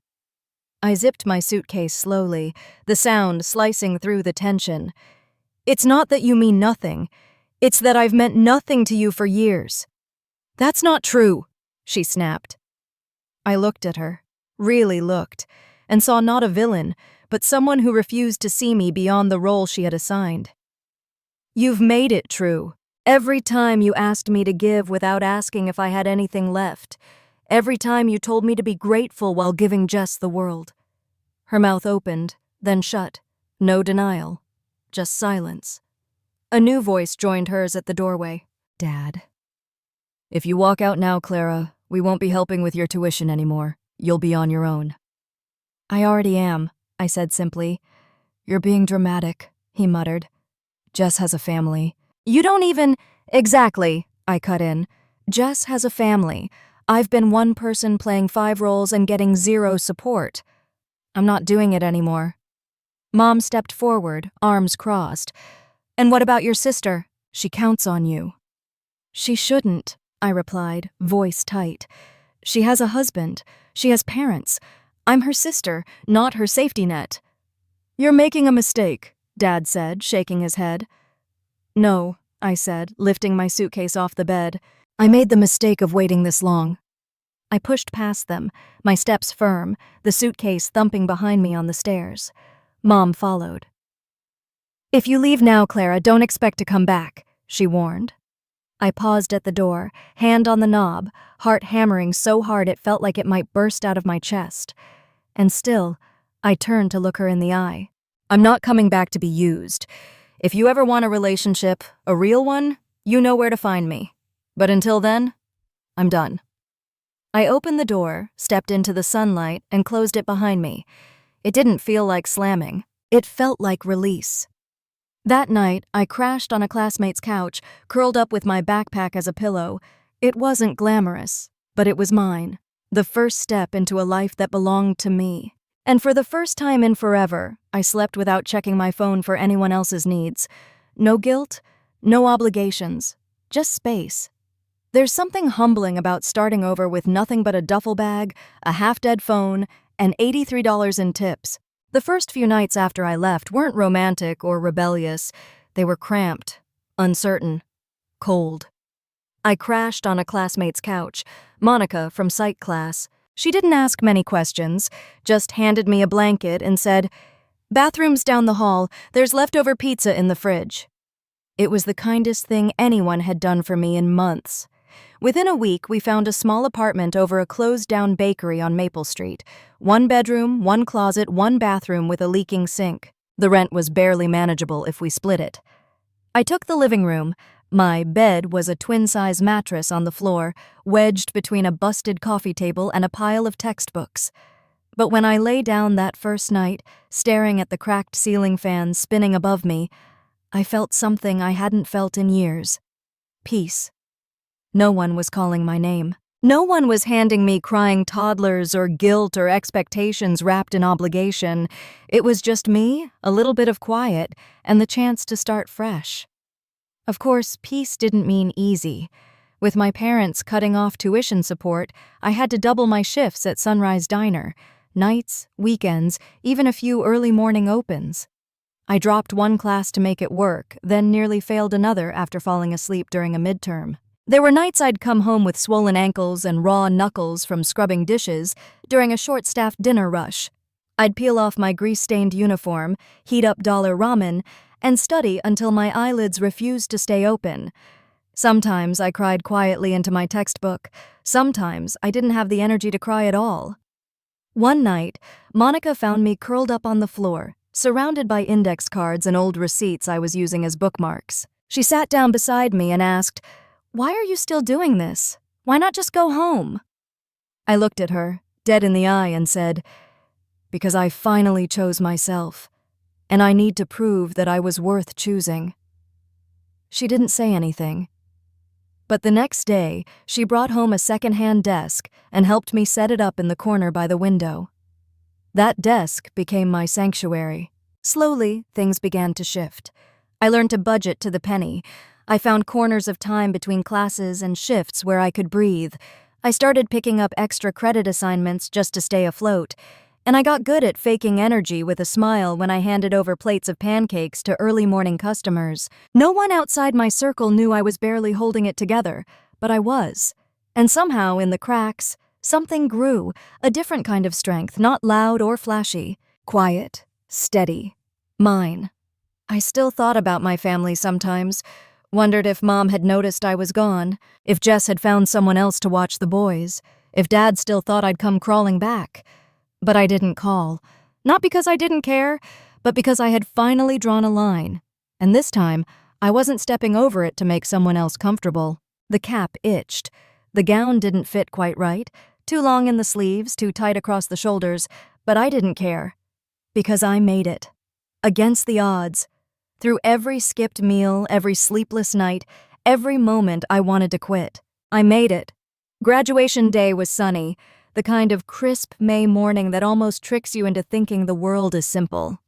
I zipped my suitcase slowly, the sound slicing through the tension. It's not that you mean nothing. It's that I've meant nothing to you for years. That's not true, she snapped. I looked at her, really looked, and saw not a villain, but someone who refused to see me beyond the role she had assigned. You've made it true. Every time you asked me to give without asking if I had anything left. Every time you told me to be grateful while giving Jess the world. Her mouth opened, then shut. No denial. Just silence. A new voice joined hers at the doorway. Dad. If you walk out now, Clara, we won't be helping with your tuition anymore. You'll be on your own. I already am, I said simply. You're being dramatic, he muttered. Jess has a family. You don't even… Exactly, I cut in. Jess has a family. I've been one person playing 5 roles and getting 0 support. I'm not doing it anymore. Mom stepped forward, arms crossed. And what about your sister? She counts on you. She shouldn't, I replied, voice tight. She has a husband. She has parents. I'm her sister, not her safety net. You're making a mistake, Dad said, shaking his head. No, I said, lifting my suitcase off the bed. I made the mistake of waiting this long. I pushed past them, my steps firm, the suitcase thumping behind me on the stairs. Mom followed. If you leave now, Clara, don't expect to come back, she warned. I paused at the door, hand on the knob, heart hammering so hard it felt like it might burst out of my chest. And still, I turned to look her in the eye. I'm not coming back to be used. If you ever want a relationship, a real one, you know where to find me. But until then, I'm done. I opened the door, stepped into the sunlight, and closed it behind me. It didn't feel like slamming. It felt like release. That night, I crashed on a classmate's couch, curled up with my backpack as a pillow. It wasn't glamorous, but it was mine. The first step into a life that belonged to me. And for the first time in forever, I slept without checking my phone for anyone else's needs. No guilt, no obligations, just space. There's something humbling about starting over with nothing but a duffel bag, a half-dead phone, and $83 in tips. The first few nights after I left weren't romantic or rebellious. They were cramped, uncertain, cold. I crashed on a classmate's couch, Monica from psych class. She didn't ask many questions, just handed me a blanket and said, "Bathroom's down the hall, there's leftover pizza in the fridge." It was the kindest thing anyone had done for me in months. Within a week, we found a small apartment over a closed-down bakery on Maple Street. 1 bedroom, 1 closet, 1 bathroom with a leaking sink. The rent was barely manageable if we split it. I took the living room. My bed was a twin-size mattress on the floor, wedged between a busted coffee table and a pile of textbooks. But when I lay down that first night, staring at the cracked ceiling fan spinning above me, I felt something I hadn't felt in years. Peace. No one was calling my name. No one was handing me crying toddlers or guilt or expectations wrapped in obligation. It was just me, a little bit of quiet, and the chance to start fresh. Of course, peace didn't mean easy. With my parents cutting off tuition support, I had to double my shifts at Sunrise Diner. Nights, weekends, even a few early morning opens. I dropped 1 class to make it work, then nearly failed another after falling asleep during a midterm. There were nights I'd come home with swollen ankles and raw knuckles from scrubbing dishes during a short-staffed dinner rush. I'd peel off my grease-stained uniform, heat up dollar ramen, and study until my eyelids refused to stay open. Sometimes I cried quietly into my textbook. Sometimes I didn't have the energy to cry at all. One night, Monica found me curled up on the floor, surrounded by index cards and old receipts I was using as bookmarks. She sat down beside me and asked, "Why are you still doing this? Why not just go home?" I looked at her, dead in the eye, and said, "Because I finally chose myself, and I need to prove that I was worth choosing." She didn't say anything. But the next day, she brought home a second-hand desk and helped me set it up in the corner by the window. That desk became my sanctuary. Slowly, things began to shift. I learned to budget to the penny. I found corners of time between classes and shifts where I could breathe. I started picking up extra credit assignments just to stay afloat. And I got good at faking energy with a smile when I handed over plates of pancakes to early morning customers. No one outside my circle knew I was barely holding it together, but I was. And somehow, in the cracks, something grew, a different kind of strength, not loud or flashy. Quiet, steady, mine. I still thought about my family sometimes. Wondered if Mom had noticed I was gone, if Jess had found someone else to watch the boys, if Dad still thought I'd come crawling back. But I didn't call. Not because I didn't care, but because I had finally drawn a line. And this time, I wasn't stepping over it to make someone else comfortable. The cap itched. The gown didn't fit quite right, too long in the sleeves, too tight across the shoulders, but I didn't care. Because I made it. Against the odds. Through every skipped meal, every sleepless night, every moment I wanted to quit. I made it. Graduation day was sunny, the kind of crisp May morning that almost tricks you into thinking the world is simple.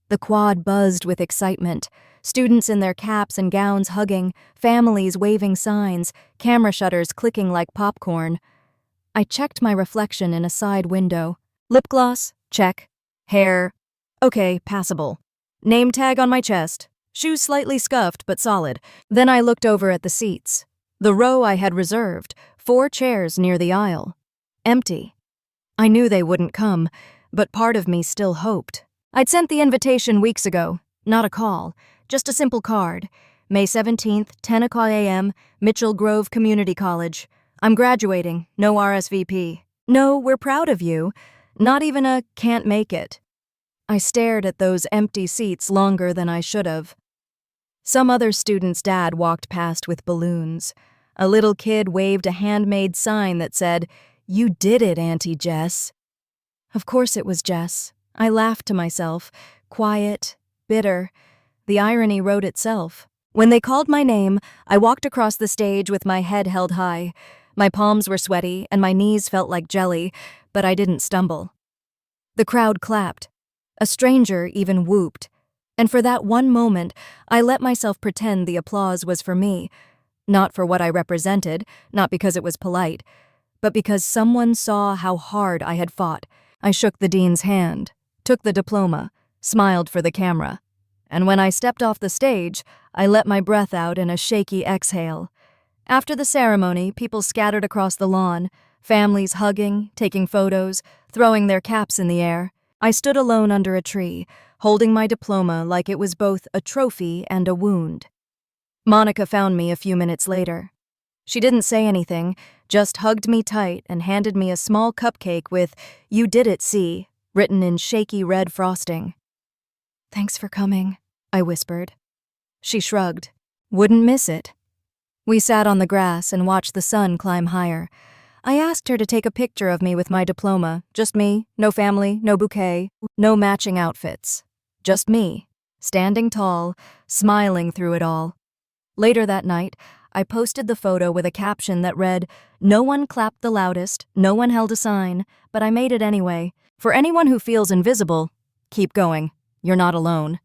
The quad buzzed with excitement, students in their caps and gowns hugging, families waving signs, camera shutters clicking like popcorn. I checked my reflection in a side window. Lip gloss? Check. Hair? Okay, passable. Name tag on my chest. Shoes slightly scuffed but solid. Then I looked over at the seats. The row I had reserved, 4 chairs near the aisle. Empty. I knew they wouldn't come, but part of me still hoped. I'd sent the invitation weeks ago. Not a call, just a simple card. May 17th, 10 o'clock a.m., Mitchell Grove Community College. I'm graduating, no RSVP. No, we're proud of you. Not even a can't make it. I stared at those empty seats longer than I should have. Some other student's dad walked past with balloons. A little kid waved a handmade sign that said, "You did it, Auntie Jess." Of course it was Jess. I laughed to myself, quiet, bitter. The irony wrote itself. When they called my name, I walked across the stage with my head held high. My palms were sweaty and my knees felt like jelly, but I didn't stumble. The crowd clapped. A stranger even whooped. And for that one moment, I let myself pretend the applause was for me. Not for what I represented, not because it was polite, but because someone saw how hard I had fought. I shook the dean's hand, took the diploma, smiled for the camera. And when I stepped off the stage, I let my breath out in a shaky exhale. After the ceremony, people scattered across the lawn, families hugging, taking photos, throwing their caps in the air. I stood alone under a tree, holding my diploma like it was both a trophy and a wound. Monica found me a few minutes later. She didn't say anything, just hugged me tight and handed me a small cupcake with "You did it, C" written in shaky red frosting. "Thanks for coming," I whispered. She shrugged. "Wouldn't miss it." We sat on the grass and watched the sun climb higher. I asked her to take a picture of me with my diploma. Just me, no family, no bouquet, no matching outfits. Just me, standing tall, smiling through it all. Later that night, I posted the photo with a caption that read, "No one clapped the loudest, no one held a sign, but I made it anyway. For anyone who feels invisible, keep going. You're not alone."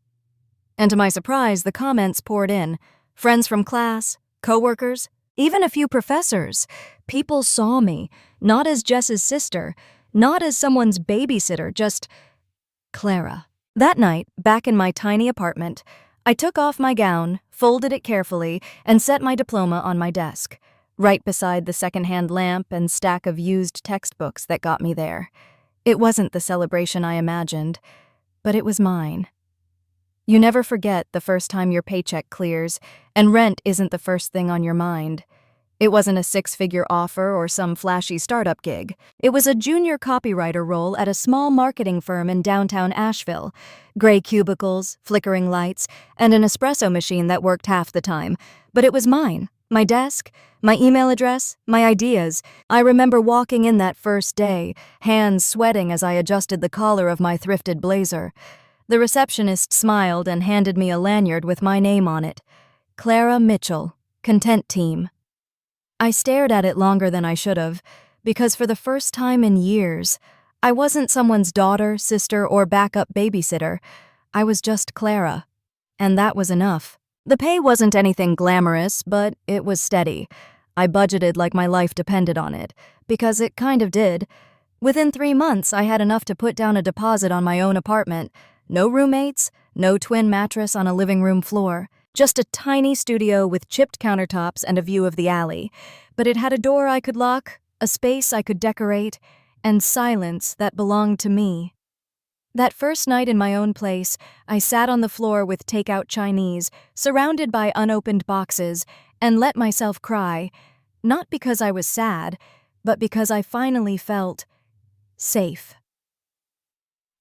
And to my surprise, the comments poured in. Friends from class, coworkers, even a few professors. People saw me, not as Jess's sister, not as someone's babysitter, just Clara. That night, back in my tiny apartment, I took off my gown, folded it carefully, and set my diploma on my desk, right beside the secondhand lamp and stack of used textbooks that got me there. It wasn't the celebration I imagined, but it was mine. You never forget the first time your paycheck clears, and rent isn't the first thing on your mind. It wasn't a six-figure offer or some flashy startup gig. It was a junior copywriter role at a small marketing firm in downtown Asheville. Gray cubicles, flickering lights, and an espresso machine that worked half the time. But it was mine. My desk, my email address, my ideas. I remember walking in that first day, hands sweating as I adjusted the collar of my thrifted blazer. The receptionist smiled and handed me a lanyard with my name on it. Clara Mitchell, Content Team. I stared at it longer than I should have, because for the first time in years, I wasn't someone's daughter, sister, or backup babysitter. I was just Clara. And that was enough. The pay wasn't anything glamorous, but it was steady. I budgeted like my life depended on it, because it kind of did. Within 3 months, I had enough to put down a deposit on my own apartment. No roommates, no twin mattress on a living room floor. Just a tiny studio with chipped countertops and a view of the alley. But it had a door I could lock, a space I could decorate, and silence that belonged to me. That first night in my own place, I sat on the floor with takeout Chinese, surrounded by unopened boxes, and let myself cry, not because I was sad, but because I finally felt safe.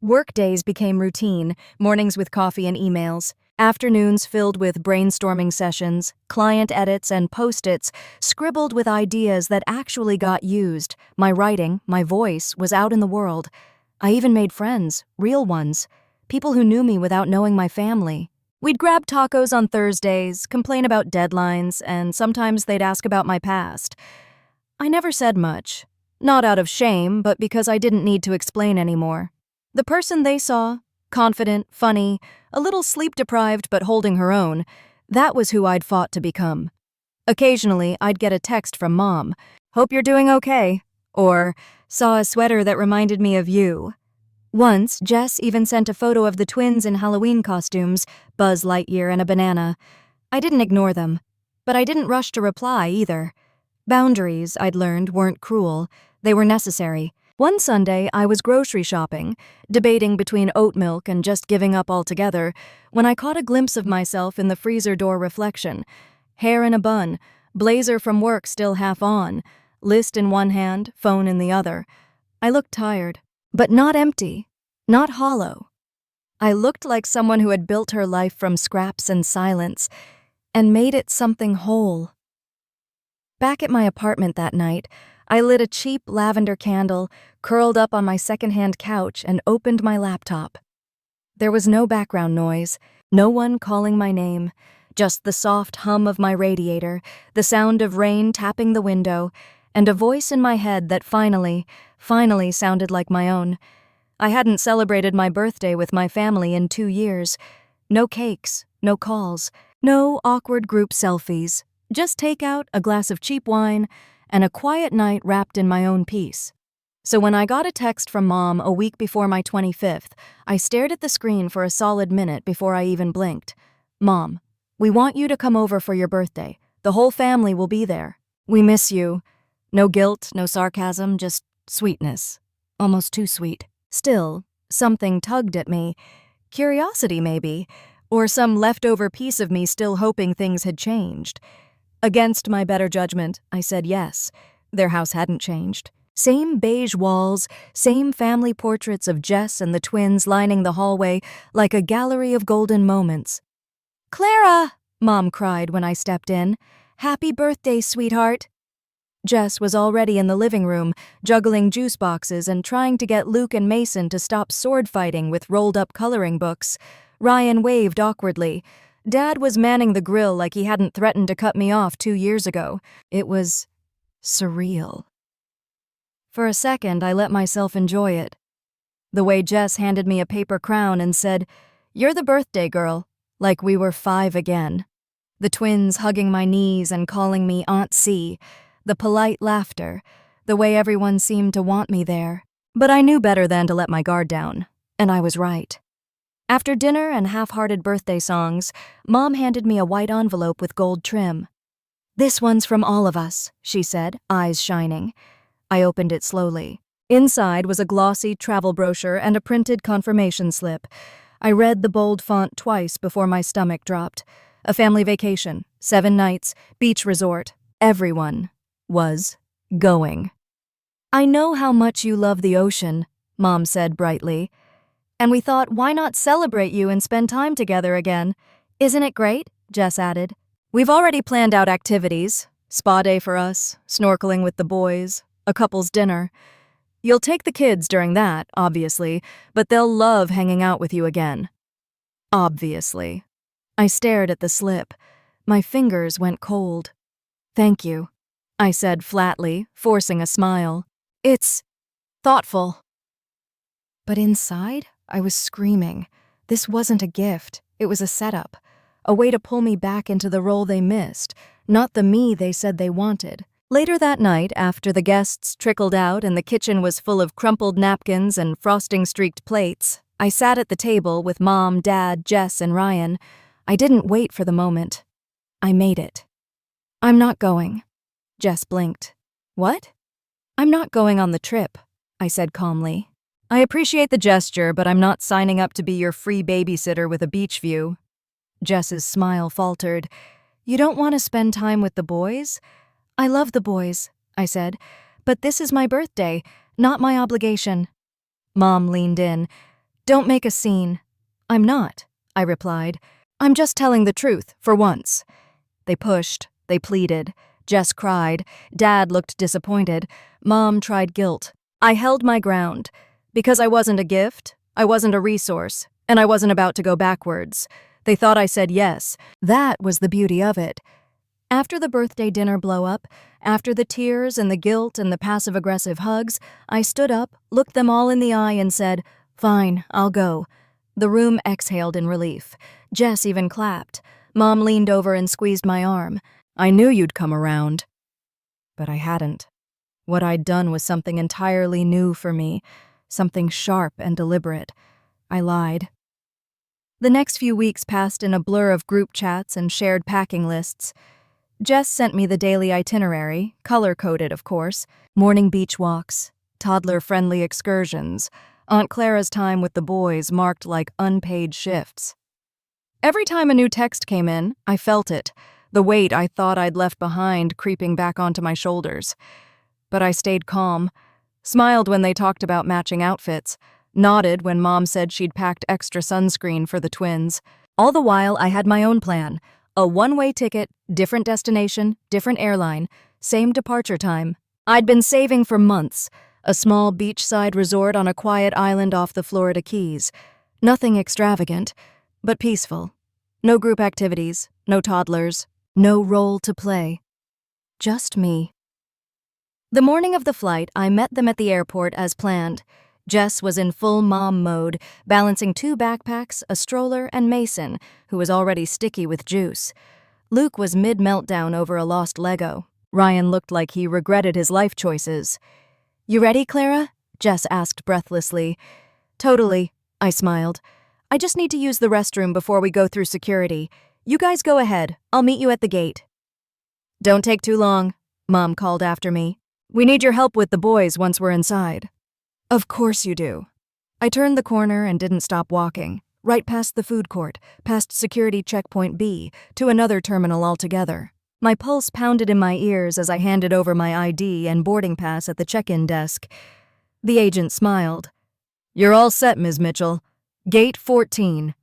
Work days became routine, mornings with coffee and emails, afternoons filled with brainstorming sessions, client edits, and post-its scribbled with ideas that actually got used. My writing, my voice, was out in the world. I even made friends, real ones, people who knew me without knowing my family. We'd grab tacos on Thursdays, complain about deadlines, and sometimes they'd ask about my past. I never said much, not out of shame, but because I didn't need to explain anymore. The person they saw, confident, funny, a little sleep-deprived but holding her own, that was who I'd fought to become. Occasionally, I'd get a text from Mom, "Hope you're doing okay," or "Saw a sweater that reminded me of you." Once, Jess even sent a photo of the twins in Halloween costumes, Buzz Lightyear and a banana. I didn't ignore them, but I didn't rush to reply either. Boundaries, I'd learned, weren't cruel. They were necessary. One Sunday, I was grocery shopping, debating between oat milk and just giving up altogether, when I caught a glimpse of myself in the freezer door reflection. Hair in a bun, blazer from work still half on, list in one hand, phone in the other. I looked tired, but not empty, not hollow. I looked like someone who had built her life from scraps and silence, and made it something whole. Back at my apartment that night, I lit a cheap lavender candle, curled up on my secondhand couch, and opened my laptop. There was no background noise, No one calling my name, just the soft hum of my radiator, the sound of rain tapping the window, and a voice in my head that finally sounded like my own. I hadn't celebrated my birthday with my family in 2 years. No cakes, no calls, no awkward group selfies, just takeout, a glass of cheap wine, and a quiet night wrapped in my own peace. So when I got a text from Mom a week before my 25th, I stared at the screen for a solid minute before I even blinked. "Mom, we want you to come over for your birthday. The whole family will be there. We miss you." No guilt, no sarcasm, just sweetness. Almost too sweet. Still, something tugged at me. Curiosity, maybe, or some leftover piece of me still hoping things had changed. Against my better judgment, I said yes. Their house hadn't changed. Same beige walls, same family portraits of Jess and the twins lining the hallway like a gallery of golden moments. "Clara!" Mom cried when I stepped in. "Happy birthday, sweetheart." Jess was already in the living room, juggling juice boxes and trying to get Luke and Mason to stop sword fighting with rolled-up coloring books. Ryan waved awkwardly. Dad was manning the grill like he hadn't threatened to cut me off 2 years ago. It was surreal. For a second, I let myself enjoy it. The way Jess handed me a paper crown and said, "You're the birthday girl," like we were 5 again. The twins hugging my knees and calling me Aunt C. The polite laughter, the way everyone seemed to want me there. But I knew better than to let my guard down, and I was right. After dinner and half-hearted birthday songs, Mom handed me a white envelope with gold trim. "This one's from all of us," she said, eyes shining. I opened it slowly. Inside was a glossy travel brochure and a printed confirmation slip. I read the bold font twice before my stomach dropped. A family vacation, 7 nights, beach resort. Everyone was going. "I know how much you love the ocean," Mom said brightly. "And we thought, why not celebrate you and spend time together again? Isn't it great?" Jess added. "We've already planned out activities. Spa day for us, snorkeling with the boys, a couple's dinner. You'll take the kids during that, obviously, but they'll love hanging out with you again." Obviously. I stared at the slip. My fingers went cold. "Thank you," I said flatly, forcing a smile. "It's thoughtful." But inside, I was screaming. This wasn't a gift. It was a setup. A way to pull me back into the role they missed, not the me they said they wanted. Later that night, after the guests trickled out and the kitchen was full of crumpled napkins and frosting-streaked plates, I sat at the table with Mom, Dad, Jess, and Ryan. I didn't wait for the moment. I made it. "I'm not going." Jess blinked. "What?" "I'm not going on the trip," I said calmly. "I appreciate the gesture, but I'm not signing up to be your free babysitter with a beach view." Jess's smile faltered. "You don't want to spend time with the boys?" "I love the boys," I said, "but this is my birthday, not my obligation." Mom leaned in. "Don't make a scene." "I'm not," I replied. "I'm just telling the truth, for once." They pushed, they pleaded. Jess cried. Dad looked disappointed. Mom tried guilt. I held my ground. Because I wasn't a gift, I wasn't a resource, and I wasn't about to go backwards. They thought I said yes. That was the beauty of it. After the birthday dinner blow-up, after the tears and the guilt and the passive-aggressive hugs, I stood up, looked them all in the eye and said, "Fine, I'll go." The room exhaled in relief. Jess even clapped. Mom leaned over and squeezed my arm. "I knew you'd come around." But I hadn't. What I'd done was something entirely new for me, something sharp and deliberate. I lied. The next few weeks passed in a blur of group chats and shared packing lists. Jess sent me the daily itinerary, color-coded, of course, morning beach walks, toddler-friendly excursions, Aunt Clara's time with the boys marked like unpaid shifts. Every time a new text came in, I felt it, the weight I thought I'd left behind creeping back onto my shoulders. But I stayed calm, smiled when they talked about matching outfits, nodded when Mom said she'd packed extra sunscreen for the twins. All the while, I had my own plan. A one-way ticket, different destination, different airline, same departure time. I'd been saving for months. A small beachside resort on a quiet island off the Florida Keys. Nothing extravagant, but peaceful. No group activities, no toddlers, no role to play. Just me. The morning of the flight, I met them at the airport as planned. Jess was in full mom mode, balancing 2 backpacks, a stroller, and Mason, who was already sticky with juice. Luke was mid-meltdown over a lost Lego. Ryan looked like he regretted his life choices. "You ready, Clara?" Jess asked breathlessly. "Totally," I smiled. "I just need to use the restroom before we go through security. You guys go ahead. I'll meet you at the gate." "Don't take too long," Mom called after me. "We need your help with the boys once we're inside." "Of course you do." I turned the corner and didn't stop walking, right past the food court, past security checkpoint B, to another terminal altogether. My pulse pounded in my ears as I handed over my ID and boarding pass at the check-in desk. The agent smiled. "You're all set, Ms. Mitchell. Gate 14.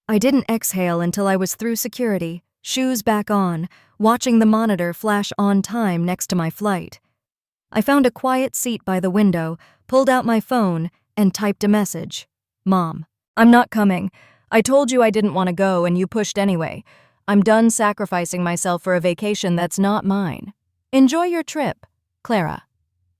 I didn't exhale until I was through security, shoes back on, watching the monitor flash on time next to my flight. I found a quiet seat by the window, pulled out my phone, and typed a message. "Mom, I'm not coming. I told you I didn't want to go and you pushed anyway. I'm done sacrificing myself for a vacation that's not mine. Enjoy your trip, Clara."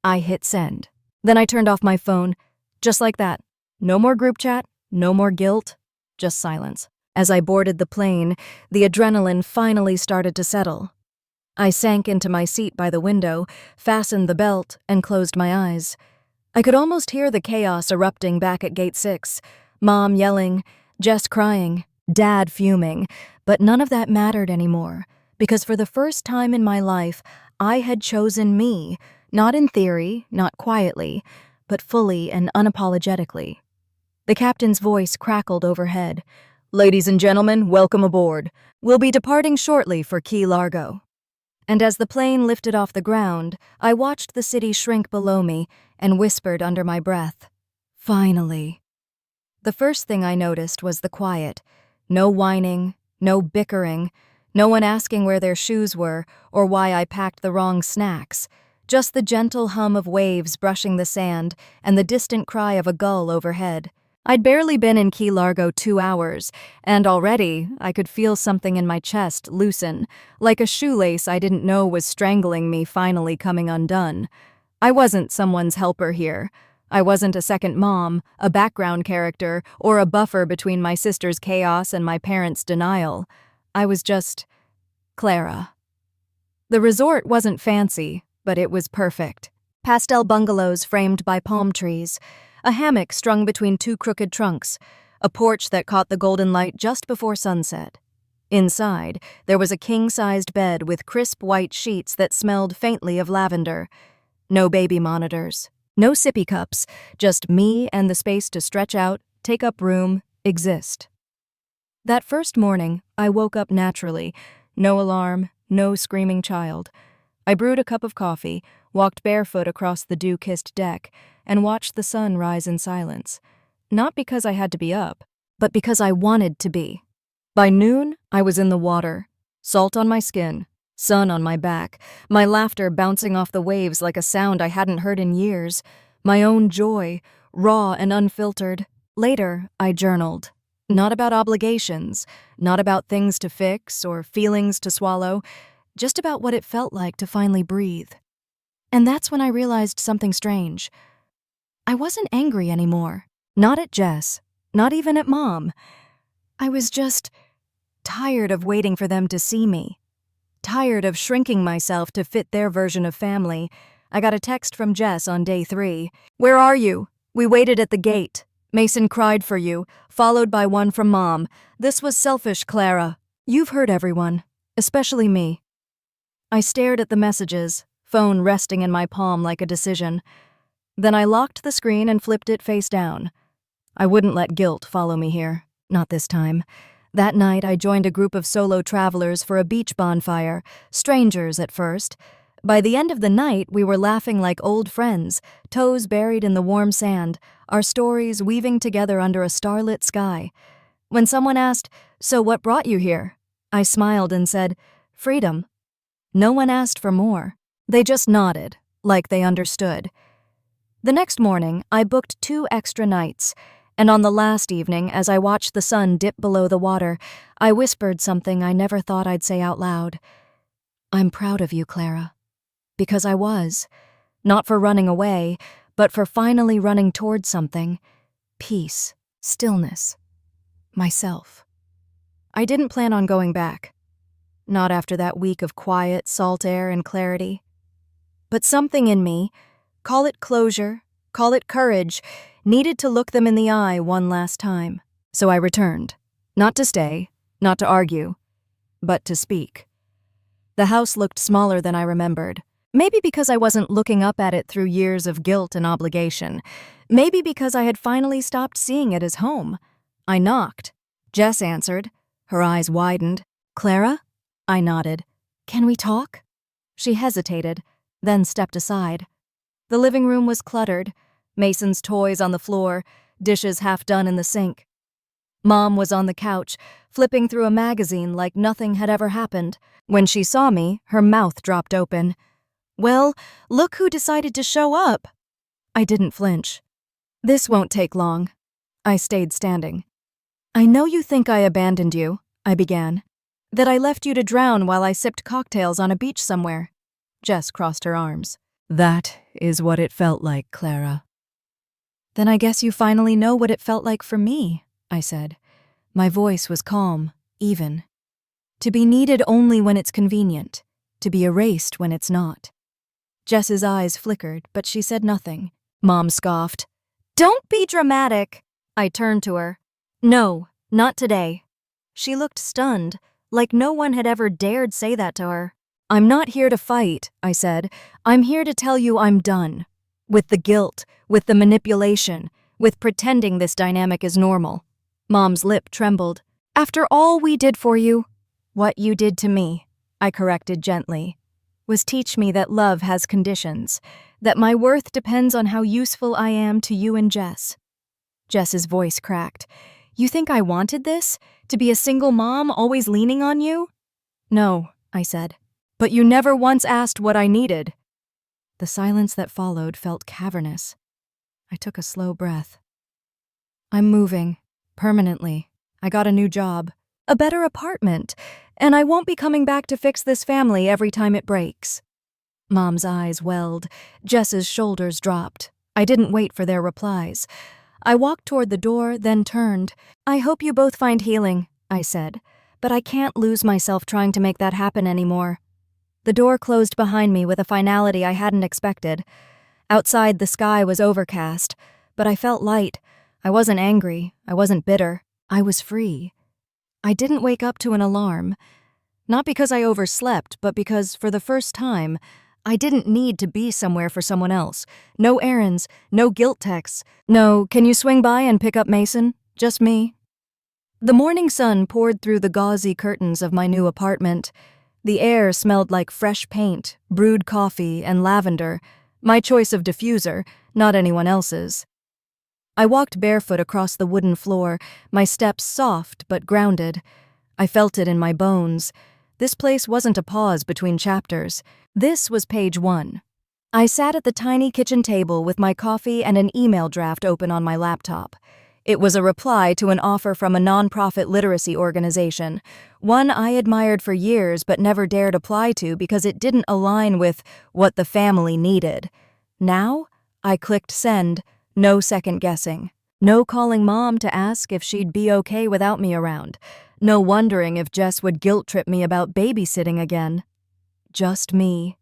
I hit send. Then I turned off my phone, just like that. No more group chat, no more guilt, just silence. As I boarded the plane, the adrenaline finally started to settle. I sank into my seat by the window, fastened the belt, and closed my eyes. I could almost hear the chaos erupting back at Gate 6. Mom yelling, Jess crying, Dad fuming, but none of that mattered anymore, because for the first time in my life, I had chosen me, not in theory, not quietly, but fully and unapologetically. The captain's voice crackled overhead. "Ladies and gentlemen, welcome aboard. We'll be departing shortly for Key Largo." And as the plane lifted off the ground, I watched the city shrink below me and whispered under my breath, "Finally." The first thing I noticed was the quiet. No whining, no bickering, no one asking where their shoes were or why I packed the wrong snacks. Just the gentle hum of waves brushing the sand and the distant cry of a gull overhead. I'd barely been in Key Largo 2 hours, and already I could feel something in my chest loosen, like a shoelace I didn't know was strangling me finally coming undone. I wasn't someone's helper here. I wasn't a second mom, a background character, or a buffer between my sister's chaos and my parents' denial. I was just Clara. The resort wasn't fancy, but it was perfect. Pastel bungalows framed by palm trees, a hammock strung between 2 crooked trunks, a porch that caught the golden light just before sunset. Inside, there was a king-sized bed with crisp white sheets that smelled faintly of lavender. No baby monitors, no sippy cups, just me and the space to stretch out, take up room, exist. That first morning, I woke up naturally. No alarm, no screaming child. I brewed a cup of coffee, walked barefoot across the dew-kissed deck, and watched the sun rise in silence. Not because I had to be up, but because I wanted to be. By noon, I was in the water, salt on my skin, sun on my back, my laughter bouncing off the waves like a sound I hadn't heard in years, my own joy, raw and unfiltered. Later, I journaled. Not about obligations, not about things to fix or feelings to swallow, just about what it felt like to finally breathe. And that's when I realized something strange. I wasn't angry anymore. Not at Jess. Not even at Mom. I was just tired of waiting for them to see me. Tired of shrinking myself to fit their version of family. I got a text from Jess on day 3. "Where are you? We waited at the gate. Mason cried for you," followed by one from Mom. "This was selfish, Clara. You've hurt everyone, especially me." I stared at the messages, phone resting in my palm like a decision. Then I locked the screen and flipped it face down. I wouldn't let guilt follow me here. Not this time. That night, I joined a group of solo travelers for a beach bonfire, strangers at first. By the end of the night, we were laughing like old friends, toes buried in the warm sand, our stories weaving together under a starlit sky. When someone asked, "So what brought you here?" I smiled and said, "Freedom." No one asked for more. They just nodded, like they understood. The next morning, I booked 2 extra nights, And on the last evening, as I watched the sun dip below the water, I whispered something I never thought I'd say out loud. I'm proud of you, Clara. Because I was. Not for running away, but for finally running towards something. Peace, stillness, myself. I didn't plan on going back. Not after that week of quiet, salt air, and clarity. But something in me, call it closure, call it courage, needed to look them in the eye one last time. So I returned. Not to stay, not to argue, but to speak. The house looked smaller than I remembered. Maybe because I wasn't looking up at it through years of guilt and obligation. Maybe because I had finally stopped seeing it as home. I knocked. Jess answered. Her eyes widened. Clara? I nodded. Can we talk? She hesitated, then stepped aside. The living room was cluttered. Mason's toys on the floor, dishes half done in the sink. Mom was on the couch, flipping through a magazine like nothing had ever happened. When she saw me, her mouth dropped open. Well, look who decided to show up. I didn't flinch. This won't take long. I stayed standing. I know you think I abandoned you, I began. That I left you to drown while I sipped cocktails on a beach somewhere. Jess crossed her arms. That is what it felt like, Clara. Then I guess you finally know what it felt like for me, I said. My voice was calm, even. To be needed only when it's convenient. To be erased when it's not. Jess's eyes flickered, but she said nothing. Mom scoffed. Don't be dramatic. I turned to her. No, not today. She looked stunned, like no one had ever dared say that to her. I'm not here to fight, I said. I'm here to tell you I'm done. With the guilt, with the manipulation, with pretending this dynamic is normal. Mom's lip trembled. After all we did for you, what you did to me, I corrected gently, was teach me that love has conditions, that my worth depends on how useful I am to you and Jess. Jess's voice cracked. You think I wanted this? To be a single mom always leaning on you? No, I said. But you never once asked what I needed. The silence that followed felt cavernous. I took a slow breath. I'm moving, permanently. I got a new job, a better apartment, and I won't be coming back to fix this family every time it breaks. Mom's eyes welled. Jess's shoulders dropped. I didn't wait for their replies. I walked toward the door, then turned. I hope you both find healing, I said, but I can't lose myself trying to make that happen anymore. The door closed behind me with a finality I hadn't expected. Outside, the sky was overcast, but I felt light. I wasn't angry. I wasn't bitter. I was free. I didn't wake up to an alarm. Not because I overslept, but because, for the first time, I didn't need to be somewhere for someone else. No errands, no guilt texts. No, can you swing by and pick up Mason? Just me. The morning sun poured through the gauzy curtains of my new apartment. The air smelled like fresh paint, brewed coffee, and lavender. My choice of diffuser, not anyone else's. I walked barefoot across the wooden floor, my steps soft but grounded. I felt it in my bones. This place wasn't a pause between chapters. This was page 1. I sat at the tiny kitchen table with my coffee and an email draft open on my laptop. It was a reply to an offer from a nonprofit literacy organization, one I admired for years but never dared apply to because it didn't align with what the family needed. Now, I clicked send, no second guessing. No calling Mom to ask if she'd be okay without me around. No wondering if Jess would guilt-trip me about babysitting again. Just me.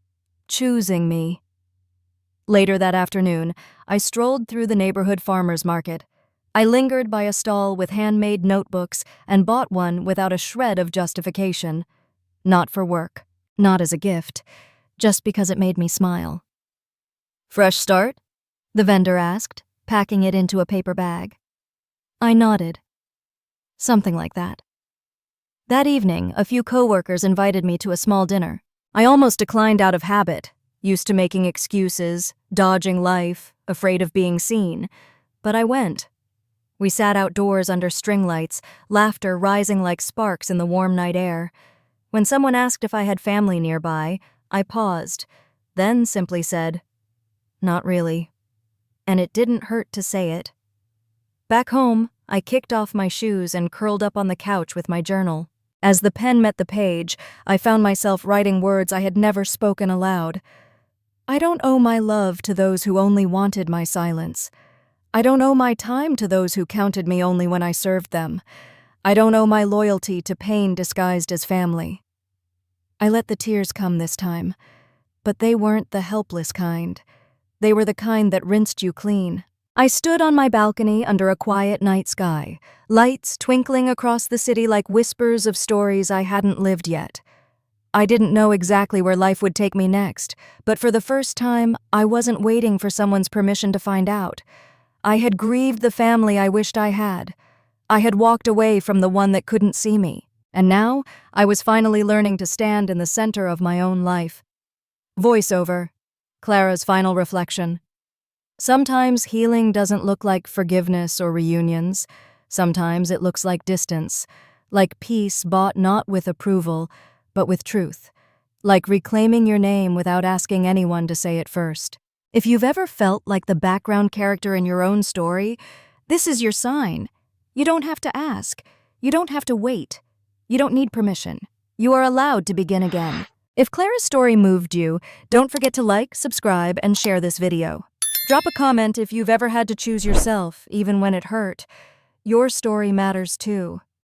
Choosing me. Later that afternoon, I strolled through the neighborhood farmer's market. I lingered by a stall with handmade notebooks and bought one without a shred of justification. Not for work, not as a gift, just because it made me smile. Fresh start? The vendor asked, packing it into a paper bag. I nodded. Something like that. That evening, a few coworkers invited me to a small dinner. I almost declined out of habit, used to making excuses, dodging life, afraid of being seen. But I went. We sat outdoors under string lights, laughter rising like sparks in the warm night air. When someone asked if I had family nearby, I paused, then simply said, "Not really." And it didn't hurt to say it. Back home, I kicked off my shoes and curled up on the couch with my journal. As the pen met the page, I found myself writing words I had never spoken aloud. I don't owe my love to those who only wanted my silence. I don't owe my time to those who counted me only when I served them. I don't owe my loyalty to pain disguised as family. I let the tears come this time, but they weren't the helpless kind. They were the kind that rinsed you clean. I stood on my balcony under a quiet night sky, lights twinkling across the city like whispers of stories I hadn't lived yet. I didn't know exactly where life would take me next, but for the first time, I wasn't waiting for someone's permission to find out. I had grieved the family I wished I had. I had walked away from the one that couldn't see me, and now I was finally learning to stand in the center of my own life. Voiceover. Clara's final reflection. Sometimes healing doesn't look like forgiveness or reunions. Sometimes it looks like distance, like peace bought not with approval, but with truth, like reclaiming your name without asking anyone to say it first. If you've ever felt like the background character in your own story, this is your sign. You don't have to ask. You don't have to wait. You don't need permission. You are allowed to begin again. If Clara's story moved you, don't forget to like, subscribe, and share this video. Drop a comment if you've ever had to choose yourself, even when it hurt. Your story matters too.